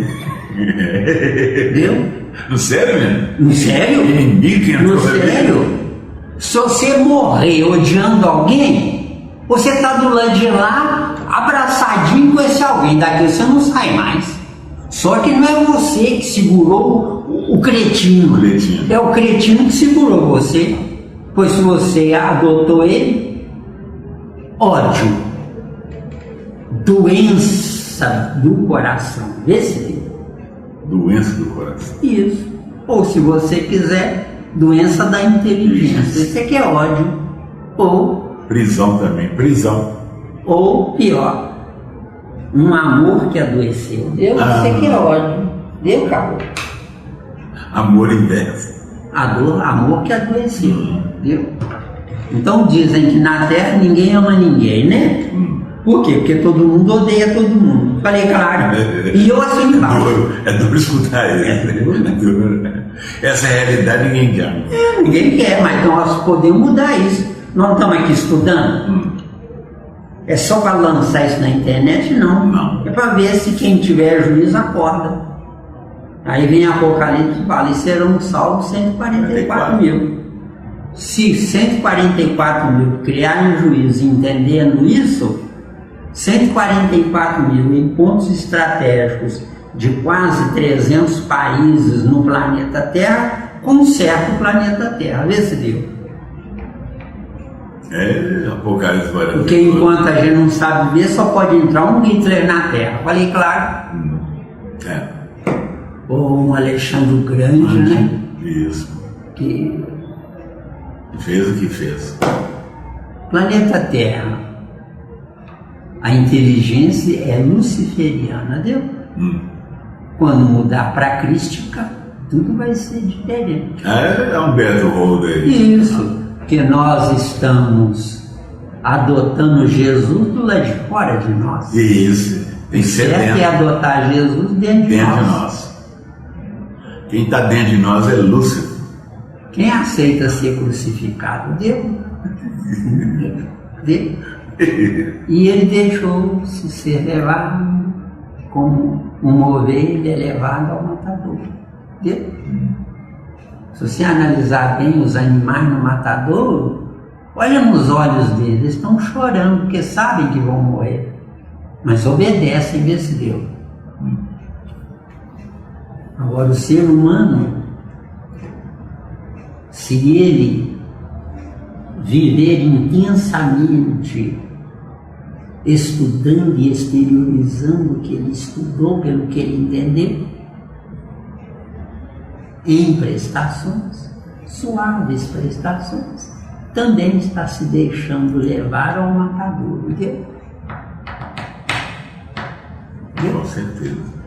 Viu? No sério mesmo? No sério? Inimigo que entrou no sério? Se você morrer odiando alguém, você está do lado de lá, abraçadinho com esse alguém. Daqui você não sai mais. Só que não é você que segurou o cretino. É o cretino que segurou você. Pois se você adotou ele, ódio, doença do coração. Vê se vê. Doença do coração. Isso. Ou se você quiser, doença da inteligência. Isso aqui é ódio. Ou prisão também, prisão. Ou pior, um amor que adoeceu. Deu? Isso aqui é ódio. Deu, acabou. Amor inverso. Amor que adoeceu. Deu? Então dizem que na Terra ninguém ama ninguém, né? Por quê? Porque todo mundo odeia todo mundo. Falei, claro. E eu assim falo. É duro escutar isso. É duro. Essa realidade ninguém quer. Ninguém quer, mas nós podemos mudar isso. Nós estamos aqui estudando. É só para lançar isso na internet? Não. Não. É para ver se quem tiver juízo acorda. Aí vem Apocalipse e fala, e serão salvos 144 mil. Se 144 mil criarem juízo entendendo isso, 144 mil em pontos estratégicos de quase 300 países no planeta Terra, conserta o planeta Terra. Vê se deu. Apocalipse. Porque enquanto a gente não sabe ver, só pode entrar um Hitler na Terra. Falei, claro. Ou um Alexandre o Grande, né? Isso. Que fez o que fez. Planeta Terra. A inteligência é luciferiana, deu? Quando mudar para crística, tudo vai ser diferente. É Humberto Holder aí. Isso, porque nós estamos adotando Jesus do lado de fora de nós. Isso, tem que ser dentro. dentro. É adotar Jesus dentro de nós. Quem está dentro de nós é Lúcifer. Quem aceita ser crucificado, deu. Deu. E ele deixou-se ser levado como uma ovelha levada ao matador. Deu. Se você analisar bem os animais no matador, olha nos olhos deles, eles estão chorando porque sabem que vão morrer, mas obedecem e vê se deu. Agora o ser humano, se ele viver intensamente estudando e exteriorizando o que ele estudou, pelo que ele entendeu, em prestações, suaves prestações, também está se deixando levar ao matador, entendeu? Com certeza.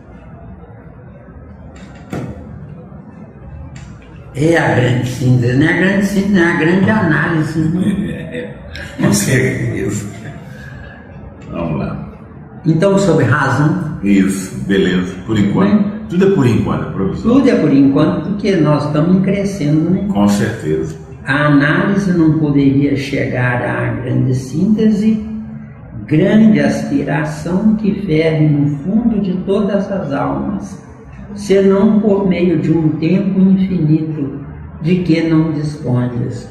É a grande síntese, não é a grande síntese, é a grande análise. Né? Com certeza. Vamos lá. Então, sobre razão. Isso, beleza, por enquanto. Tudo é por enquanto, professor. Tudo é por enquanto, porque nós estamos crescendo, né? Com certeza. A análise não poderia chegar à grande síntese, grande aspiração que ferve no fundo de todas as almas, senão por meio de um tempo infinito de que não dispondes.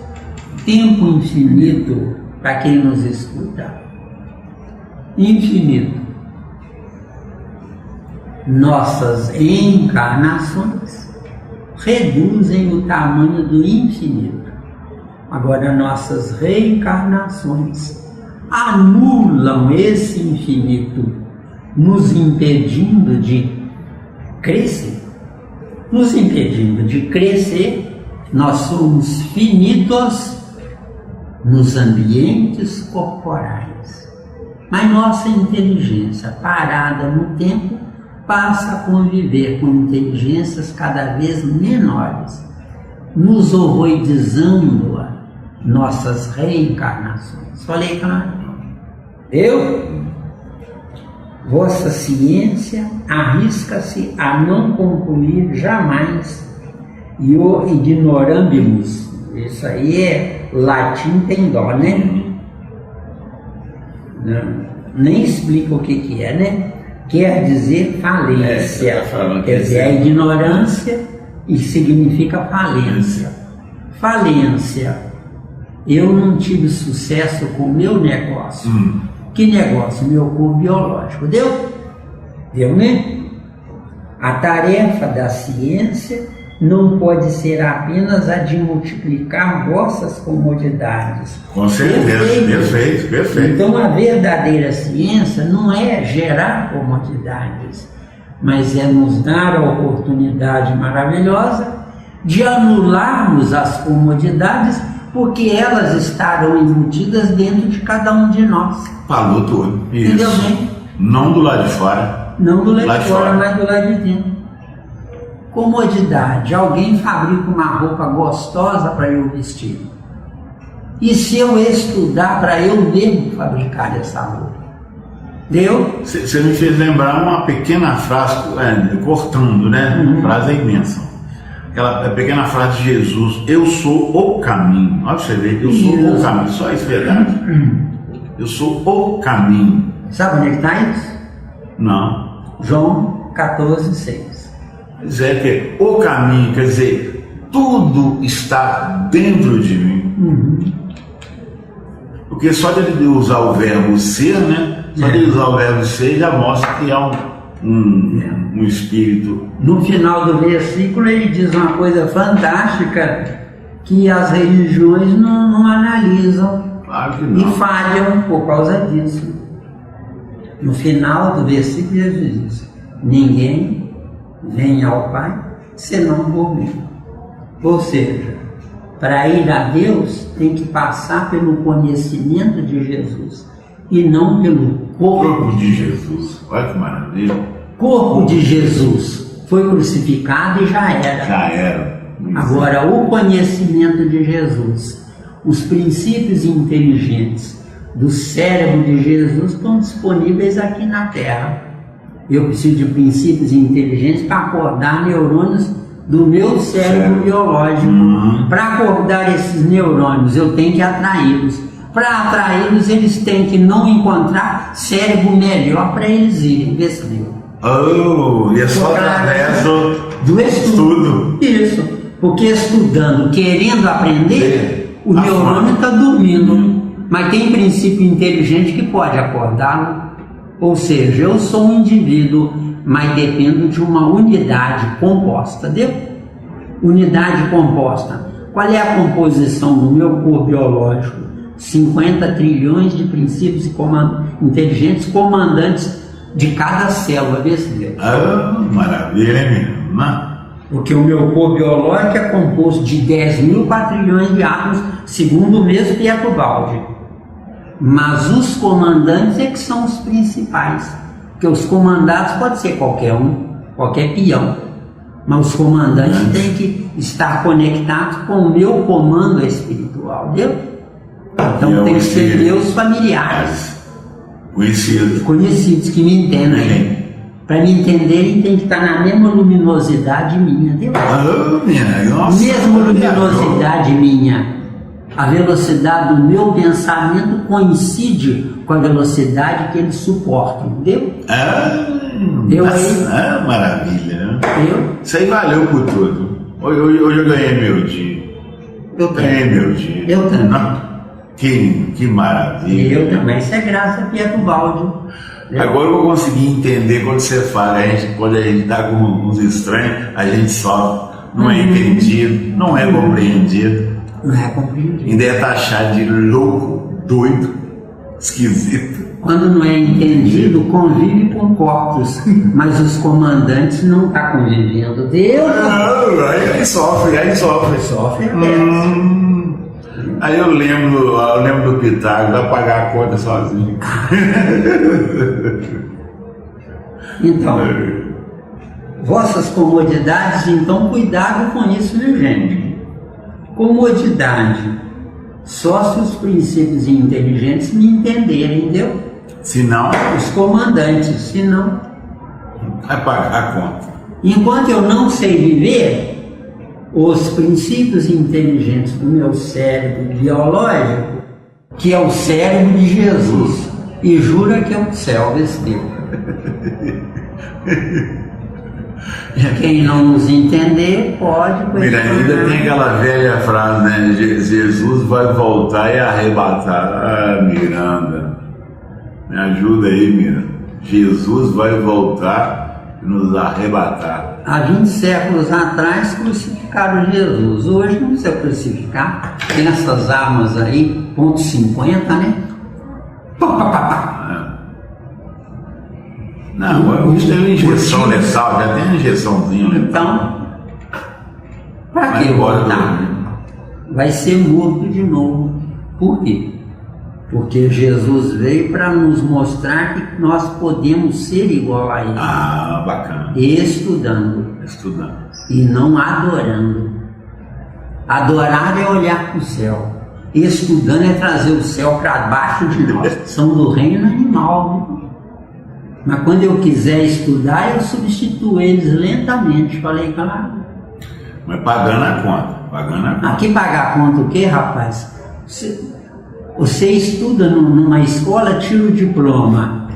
Tempo infinito para quem nos escuta. Infinito. Nossas encarnações reduzem o tamanho do infinito. Agora, nossas reencarnações anulam esse infinito, nos impedindo de crescer. Nos impedindo de crescer, nós somos finitos nos ambientes corporais. Mas nossa inteligência, parada no tempo, passa a conviver com inteligências cada vez menores, nos ovoidizando nossas reencarnações. Falei claro? Vossa ciência arrisca-se a não concluir jamais e o ignorambimus. Isso aí é latim, tem dó, né? Não, nem explica o que é, né? Quer dizer falência. Quer dizer, a ignorância e significa falência. Falência. Eu não tive sucesso com o meu negócio. Que negócio? Meu corpo biológico. Deu? Deu, né? A tarefa da ciência não pode ser apenas a de multiplicar vossas comodidades. Com certeza, perfeito. Então a verdadeira ciência não é gerar comodidades, mas é nos dar a oportunidade maravilhosa de anularmos as comodidades, porque elas estarão embutidas dentro de cada um de nós. Falou tudo. Isso. Entendeu bem? Não do lado de fora. Não do lado de fora, mas do lado de dentro. Comodidade. Alguém fabrica uma roupa gostosa para eu vestir. E se eu estudar para eu mesmo fabricar essa roupa? Deu? Você me fez lembrar uma pequena frase, cortando, né? Frase é imensa. Aquela pequena frase de Jesus: eu sou o caminho. Olha pra você ver, eu sou o caminho, só isso é verdade. Eu sou o caminho. Sabe onde é que está isso? Não. João 14,6. Quer dizer, que o caminho, quer dizer, tudo está dentro de mim. Porque só de ele usar o verbo ser, né? Só de ele usar o verbo ser já mostra que há um espírito. No final do versículo ele diz uma coisa fantástica que as religiões não analisam. Claro que não. E falham por causa disso. No final do versículo Jesus diz: ninguém vem ao Pai senão por mim. Ou seja, para ir a Deus tem que passar pelo conhecimento de Jesus e não pelo corpo de Jesus. Olha que maravilha. Corpo de Jesus foi crucificado e já era. Já era. Agora, o conhecimento de Jesus, os princípios inteligentes do cérebro de Jesus estão disponíveis aqui na Terra. Eu preciso de princípios inteligentes para acordar neurônios do meu cérebro biológico. Para acordar esses neurônios, eu tenho que atraí-los. Para atraí-los, eles têm que não encontrar cérebro melhor para eles irem. E é só através do estudo. Isso. Porque estudando, querendo aprender, o neurônio está dormindo. Mas tem princípio inteligente que pode acordá-lo. Ou seja, eu sou um indivíduo, mas dependo de uma unidade composta. Deu? Unidade composta. Qual é a composição do meu corpo biológico? 50 trilhões de princípios inteligentes comandantes de cada célula desse. Maravilha, menino. Porque o meu corpo biológico é composto de 10.000 quatrilhões de átomos, segundo o mesmo Pietro Baldi. Mas os comandantes é que são os principais. Porque os comandados pode ser qualquer um, qualquer peão. Mas os comandantes têm que estar conectados com o meu comando espiritual. Deu? Então tem que ser meus familiares. Conhecidos que me entendem. Para me entenderem tem que estar na mesma luminosidade minha. Deu? Mesma luminosidade minha. A velocidade do meu pensamento coincide com a velocidade que eles suportam, entendeu? Maravilha, né? Entendeu? Isso aí valeu por tudo. Hoje eu ganhei meu dia. Ganhei meu dia. Eu também. Que maravilha. Eu também. Isso é graça a Pietro Baldi. Agora eu vou conseguir entender quando você fala, quando a gente está com uns estranhos, a gente só não é entendido, não é compreendido. Não é compreendido. Ainda é taxado de louco, doido, esquisito. Quando não é entendido, convive com corpos, mas os comandantes não estão convivendo. Deus! Aí sofre. Sofre. Aí eu lembro do Pitágoras, vai pagar a conta sozinho. Então, vossas comodidades, então cuidado com isso, viu, gente? Comodidade, só se os princípios inteligentes me entenderem, entendeu? Se não, os comandantes, se não, vai pagar a conta. Enquanto eu não sei viver, os princípios inteligentes do meu cérebro biológico, que é o cérebro de Jesus, e jura que é o céu desse Deus. Quem não nos entender pode... Ainda tem aquela velha frase, né? Jesus vai voltar e arrebatar. Miranda, me ajuda aí, Miranda. Jesus vai voltar e nos arrebatar. Há 20 séculos atrás crucificaram Jesus. Hoje não precisa crucificar. Tem essas armas aí, .50, né? Não, isso tem uma injeção letal, já tem uma injeçãozinha letal. Então, para que voltar? Vai ser morto de novo. Por quê? Porque Jesus veio para nos mostrar que nós podemos ser igual a Ele. Bacana. Estudando. E não adorando. Adorar é olhar para o céu. Estudando é trazer o céu para baixo de nós. São do reino animal. Mas quando eu quiser estudar, eu substituo eles lentamente. Falei, claro. Mas pagando a conta. Pagando a conta. Aqui pagar a conta o quê, rapaz? Você estuda numa escola, tira o diploma.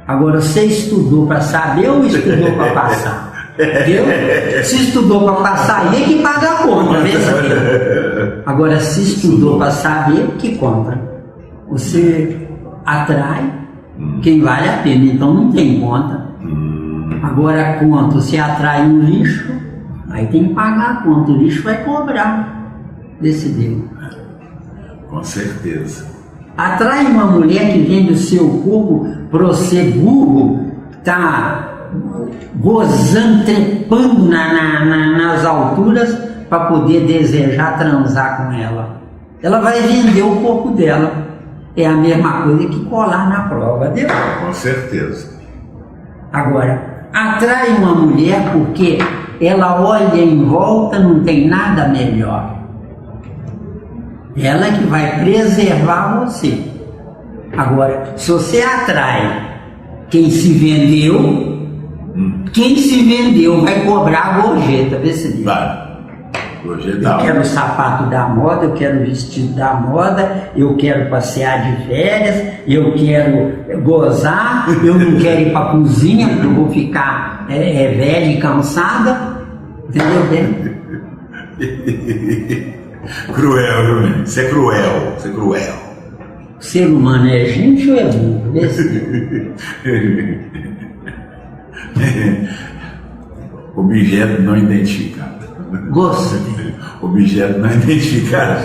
Agora, você estudou para saber ou estudou para passar? Entendeu? Se estudou para passar, aí é que paga a conta. Agora, se estudou para saber, que conta? Você atrai quem vale a pena, então não tem conta. Agora, a conta, você atrai um lixo, aí tem que pagar a conta, o lixo vai cobrar desse Deus. Com certeza. Atrai uma mulher que vende o seu corpo para você burro, tá gozando, trepando nas alturas para poder desejar transar com ela. Ela vai vender o corpo dela. É a mesma coisa que colar na prova, deu? Com certeza. Agora, atrai uma mulher porque ela olha em volta, não tem nada melhor. Ela que vai preservar você. Agora, se você atrai quem se vendeu vai cobrar a gorjeta, vê se diz. Vai. Gorjeta. Eu quero o sapato da moda, eu quero o vestido da moda, eu quero passear de férias, eu quero gozar, eu não quero ir para a cozinha porque eu vou ficar velha e cansada. Entendeu? Cruel, viu, menino? Você é cruel, você é cruel. O ser humano é gente ou é burro? Objeto não identificado. Gostei. Objeto não identificado.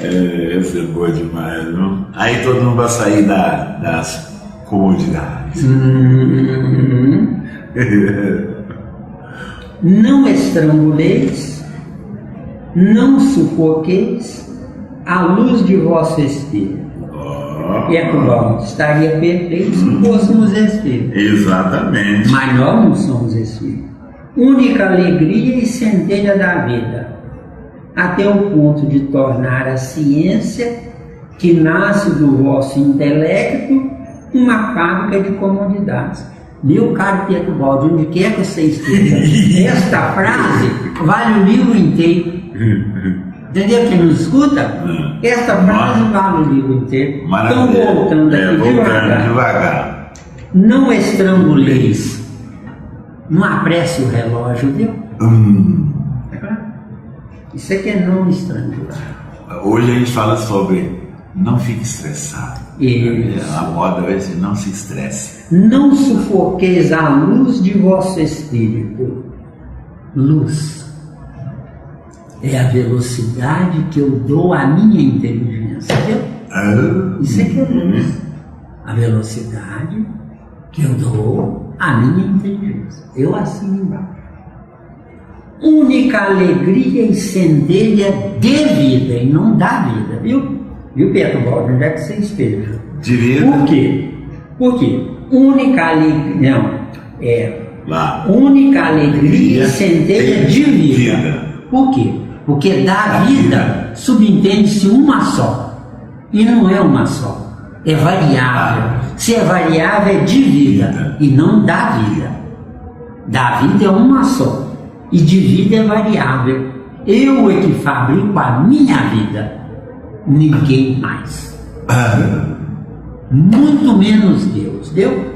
Essa é boa demais, não? Aí todo mundo vai sair das comodidades. Não estranguleis, não sufoqueis a luz de vosso espírito. E é claro, estaria perfeito se fôssemos espíritos. Exatamente. Mas nós não somos espíritos. Única alegria e centelha da vida, até o ponto de tornar a ciência, que nasce do vosso intelecto, uma fábrica de comodidades. Meu caro Pietro Baldi, onde quer que você esteja, esta frase vale o livro inteiro. Entendeu? Quem nos escuta? Esta frase vale o livro inteiro. Maravilha. Então, voltando aqui devagar. Não estranguleis. Não apresse o relógio, viu? Isso aqui é não estrangular. Hoje a gente fala sobre não fique estressado. Isso. A moda vai ser não se estresse. Não sufoqueis a luz de vosso espírito. Luz é a velocidade que eu dou à minha inteligência, viu? Isso aqui é luz. A velocidade que eu dou à minha inteligência. Eu assino embaixo. Única alegria e centelha de vida e não da vida, viu? Viu, Pietro Baldi? Onde é que você esteja? De vida. Por quê? Porque única alegria, não, lá. Única alegria e centelha de vida. Por quê? Porque da vida subentende-se uma só. E não é uma só. É variável. Se é variável, é de vida e não da vida. Da vida é uma só. E de vida é variável. Eu é que fabrico a minha vida. Ninguém mais. Muito menos Deus. Deu?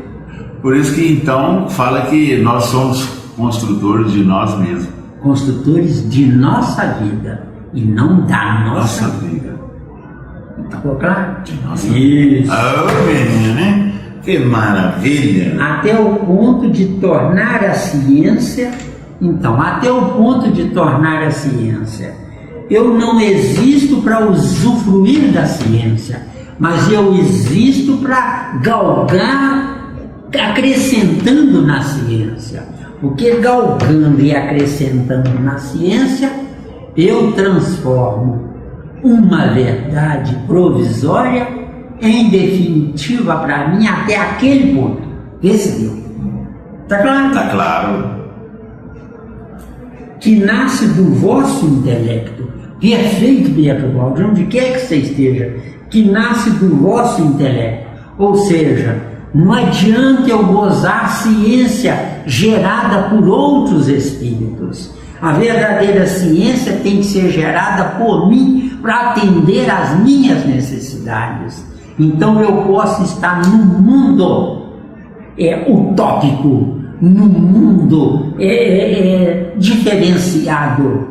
Por isso que então fala que nós somos construtores de nós mesmos. Construtores de nossa vida e não da nossa vida. Ficou claro? De nossa vida. Isso. Menina, né? Que maravilha! Até o ponto de tornar a ciência. Então, até o ponto de tornar a ciência. Eu não existo para usufruir da ciência, mas eu existo para galgar, acrescentando na ciência. Porque galgando e acrescentando na ciência, eu transformo uma verdade provisória em definitiva para mim até aquele ponto. Esse deu. Está claro? Está claro. Que nasce do vosso intelecto. Perfeito, Pietro Baldi, onde quer que você esteja, que nasce do vosso intelecto. Ou seja, não adianta eu gozar ciência gerada por outros espíritos. A verdadeira ciência tem que ser gerada por mim para atender às minhas necessidades. Então eu posso estar num mundo utópico, num mundo diferenciado,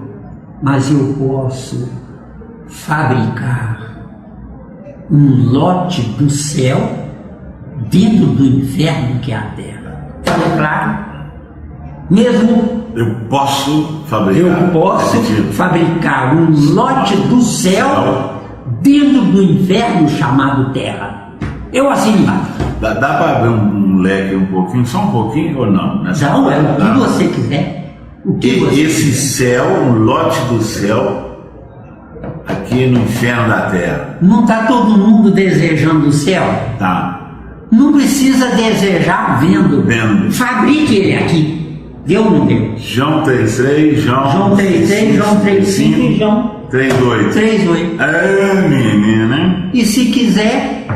mas eu posso fabricar um lote do céu dentro do inferno que é a Terra. Ficou claro? Mesmo eu posso fabricar um lote do céu dentro do inferno chamado Terra. Eu assino embaixo. Dá para abrir um leque um pouquinho, só um pouquinho ou não? Não, é o que você quiser. Esse céu, um lote do céu, aqui no inferno da Terra. Não está todo mundo desejando o céu? Tá. Não precisa desejar vendo. Fabrique ele aqui. Deu ou não deu? João 3,3, João 3,3, João 3,5 e João 3,8. 3,8. Menina. E se quiser,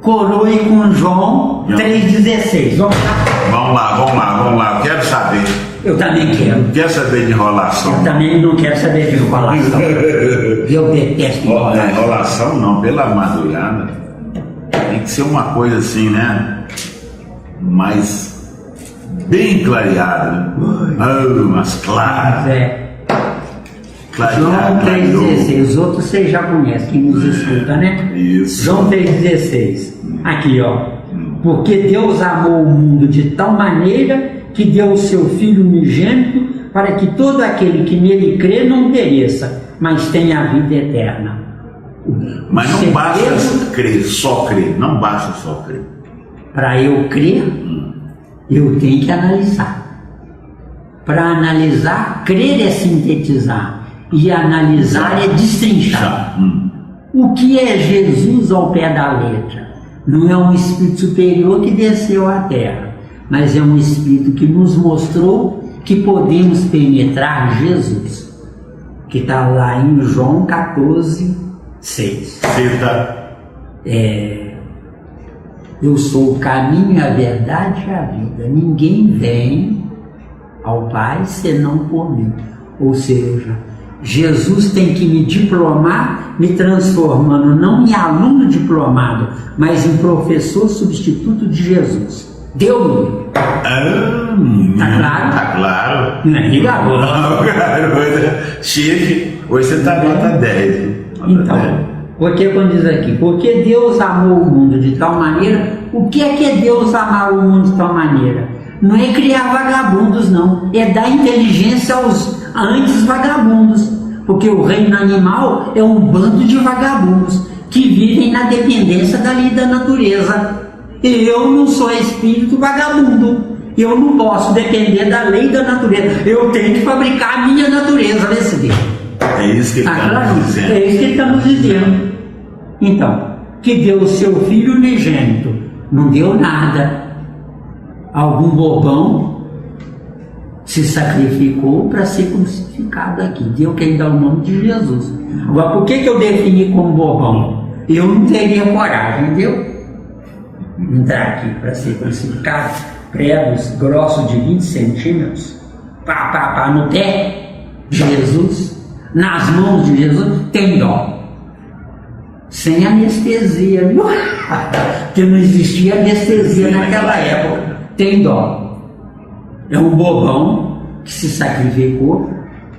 coroe com João 3,16. Vamos lá. Quero saber. Eu também quero. Quer saber de enrolação? Eu também não quero saber de enrolação. Eu detesto enrolação. Enrolação não, pela madrugada. Tem que ser uma coisa assim, né? Mais bem clareada. Mas clara. João 3,16. Os outros vocês já conhecem, quem nos escuta, né? Isso. João 3,16. Aqui, ó. Porque Deus amou o mundo de tal maneira que deu o seu Filho unigênito para que todo aquele que nele crê não pereça, mas tenha a vida eterna. Mas não basta crer, só crer. Não basta só crer. Para eu crer, eu tenho que analisar. Para analisar, crer é sintetizar. E analisar é destrinchar. O que é Jesus ao pé da letra? Não é um espírito superior que desceu à Terra, mas é um espírito que nos mostrou que podemos penetrar Jesus, que está lá em João 14, 6. Eu sou o caminho, a verdade e a vida. Ninguém vem ao Pai senão por mim. Ou seja, Jesus tem que me diplomar, me transformando não em aluno diplomado, mas em professor substituto de Jesus. Deu-me. Tá claro? Tá claro. Não é garoto. Chique. Hoje você tá nota 10. Então, porque quando diz aqui, porque Deus amou o mundo de tal maneira, o que é Deus amar o mundo de tal maneira? Não é criar vagabundos, não. É dar inteligência aos antes vagabundos. Porque o reino animal é um bando de vagabundos que vivem na dependência da lei da natureza. Eu não sou espírito vagabundo. Eu não posso depender da lei da natureza. Eu tenho que fabricar a minha natureza nesse dia. É isso que estamos dizendo. É isso que estamos dizendo. Então, que deu o seu Filho unigênito. Não deu nada. Algum bobão se sacrificou para ser crucificado aqui. Deu quem dá o nome de Jesus. Agora, por que eu defini como bobão? Eu não teria coragem, entendeu? Entrar aqui para ser crucificado, pregos grossos de 20 centímetros, no pé de Jesus, nas mãos de Jesus, tem dó. Sem anestesia, porque não existia anestesia naquela época. Tem dó. É um bobão que se sacrificou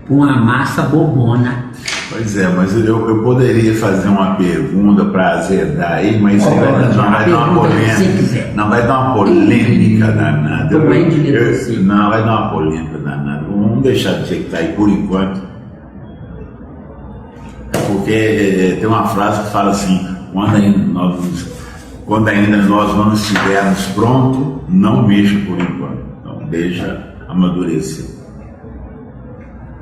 com uma massa bobona. Pois é, mas eu poderia fazer uma pergunta para azedar aí, mas não vai dar uma polêmica. Não vai dar uma polêmica danada. Não vai dar uma polêmica danada. Vamos deixar do jeito que está aí por enquanto. Porque tem uma frase que fala assim: quando ainda nós não estivermos prontos, não mexa por enquanto. Então deixa amadurecer.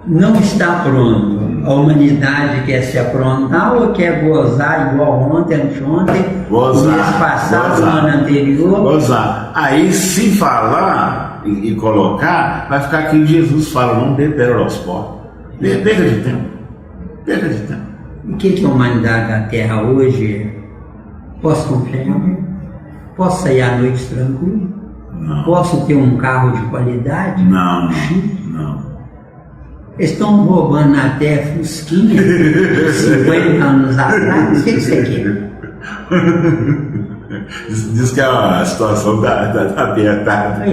Não está pronto. A humanidade quer se aprontar ou quer gozar igual ontem, anteontem, mês passado, no ano anterior? Gozar. Aí, se falar e colocar, vai ficar aqui Jesus fala: não dê pérola aos porcos. Perda de tempo. Perda de tempo. O que a humanidade da Terra hoje é? Posso confiar? Posso sair à noite tranquilo? Não. Posso ter um carro de qualidade? Não, Chique? não. Eles estão roubando até Fusquinha, 50 anos atrás. O que você quer? Diz que a situação tá apertada.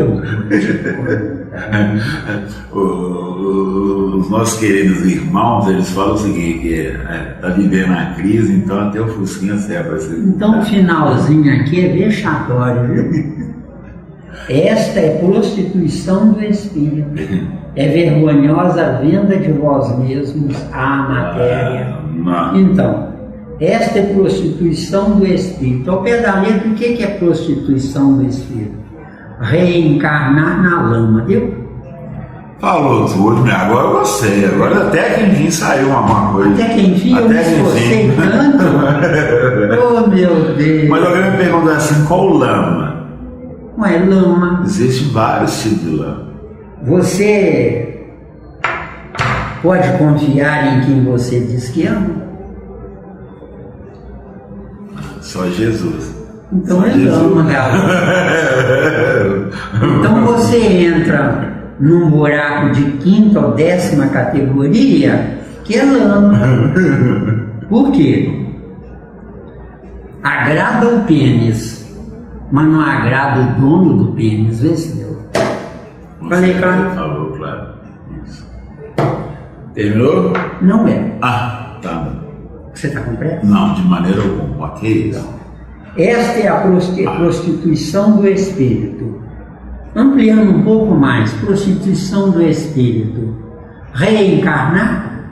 Os nossos queridos irmãos, eles falam o seguinte, que tá vivendo a crise, então até o Fusquinha serve. Então o finalzinho aqui é vexatório, viu? Esta é prostituição do espírito. É vergonhosa a venda de vós mesmos à matéria. Então, esta é prostituição do espírito. Ao pé da letra, o que é prostituição do espírito? Reencarnar na lama, viu? Falou tudo, agora eu gostei. Agora até que enfim saiu uma coisa. Até que enfim eu me esforcei tanto. Oh, meu Deus. Mas eu queria me perguntar assim, qual lama? Não é lama. Existem vários tipos de lama. Você pode confiar em quem você diz que ama? Só Jesus. Então é lama, galera. Então você entra num buraco de 5ª ou 10ª categoria, que é lama. Por quê? Agrada o pênis, mas não agrada o dono do pênis, vê se deu. Falei claro? Falou claro. Isso. Terminou? Não é. Ah, tá. Você está com pressa? Não, de maneira alguma. Que é isso? Esta é a prostituição do espírito. Ampliando um pouco mais, prostituição do espírito. Reencarnar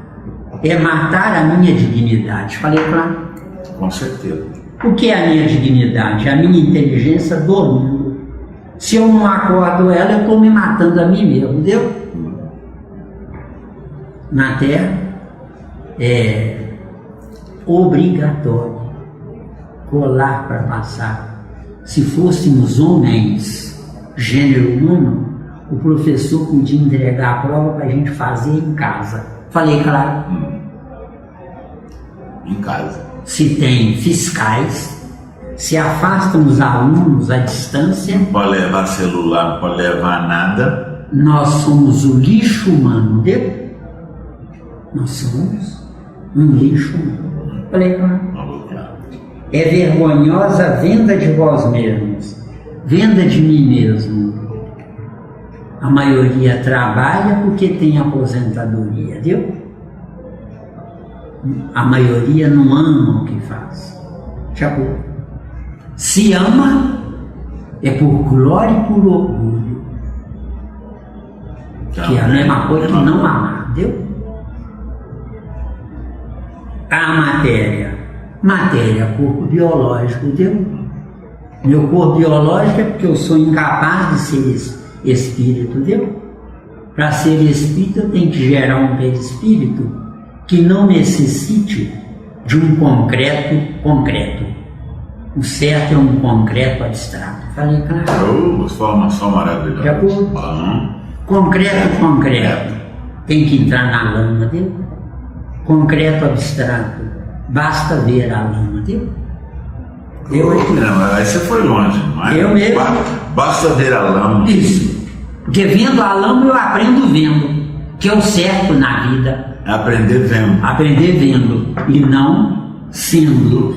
é matar a minha dignidade. Falei claro? Com certeza. O que é a minha dignidade? A minha inteligência dormindo. Se eu não acordo ela, eu estou me matando a mim mesmo, entendeu? Na Terra é obrigatório colar para passar. Se fôssemos homens, gênero humano, o professor podia entregar a prova para a gente fazer em casa. Falei claro? Em casa. Se tem fiscais, se afastam os alunos à distância. Não pode levar celular, não pode levar nada. Nós somos o lixo humano, entendeu? Nós somos um lixo humano. Falei claro? É vergonhosa a venda de vós mesmos, venda de mim mesmo. A maioria trabalha porque tem aposentadoria, viu? A maioria não ama o que faz. Acabou. Se ama, é por glória e por orgulho. Que é a mesma coisa que não amar, entendeu? A matéria. Matéria, corpo biológico, entendeu? Meu corpo biológico é porque eu sou incapaz de ser espírito, entendeu? Para ser espírito eu tenho que gerar um perispírito que não necessite de um concreto. O certo é um concreto abstrato. Falei claro? Formação maravilhosa. De acordo? Concreto. Tem que entrar na lama, entendeu? Concreto abstrato. Basta ver a lama, entendeu? Não, aí você foi longe, não é? Eu mesmo. Basta ver a lama. Isso. Porque vendo a lama eu aprendo vendo. Que é o certo na vida. Aprender vendo. Aprender vendo. E não sendo.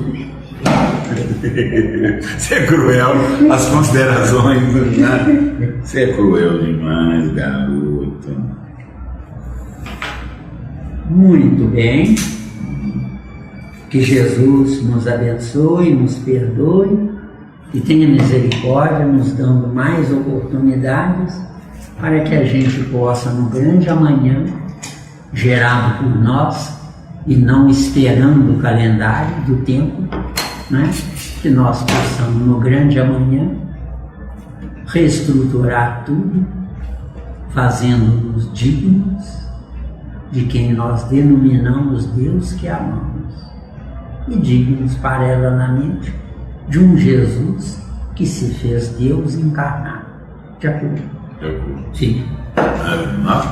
Você é cruel. As considerações, né? Você é cruel demais, garoto. Muito bem. Que Jesus nos abençoe, nos perdoe e tenha misericórdia, nos dando mais oportunidades para que a gente possa, no grande amanhã, gerado por nós e não esperando o calendário do tempo, né? Que nós possamos, no grande amanhã, reestruturar tudo, fazendo-nos dignos de quem nós denominamos Deus que amamos. E dignos paralelamente de um Jesus que se fez Deus encarnado. De acordo? De acordo. Sim. Não?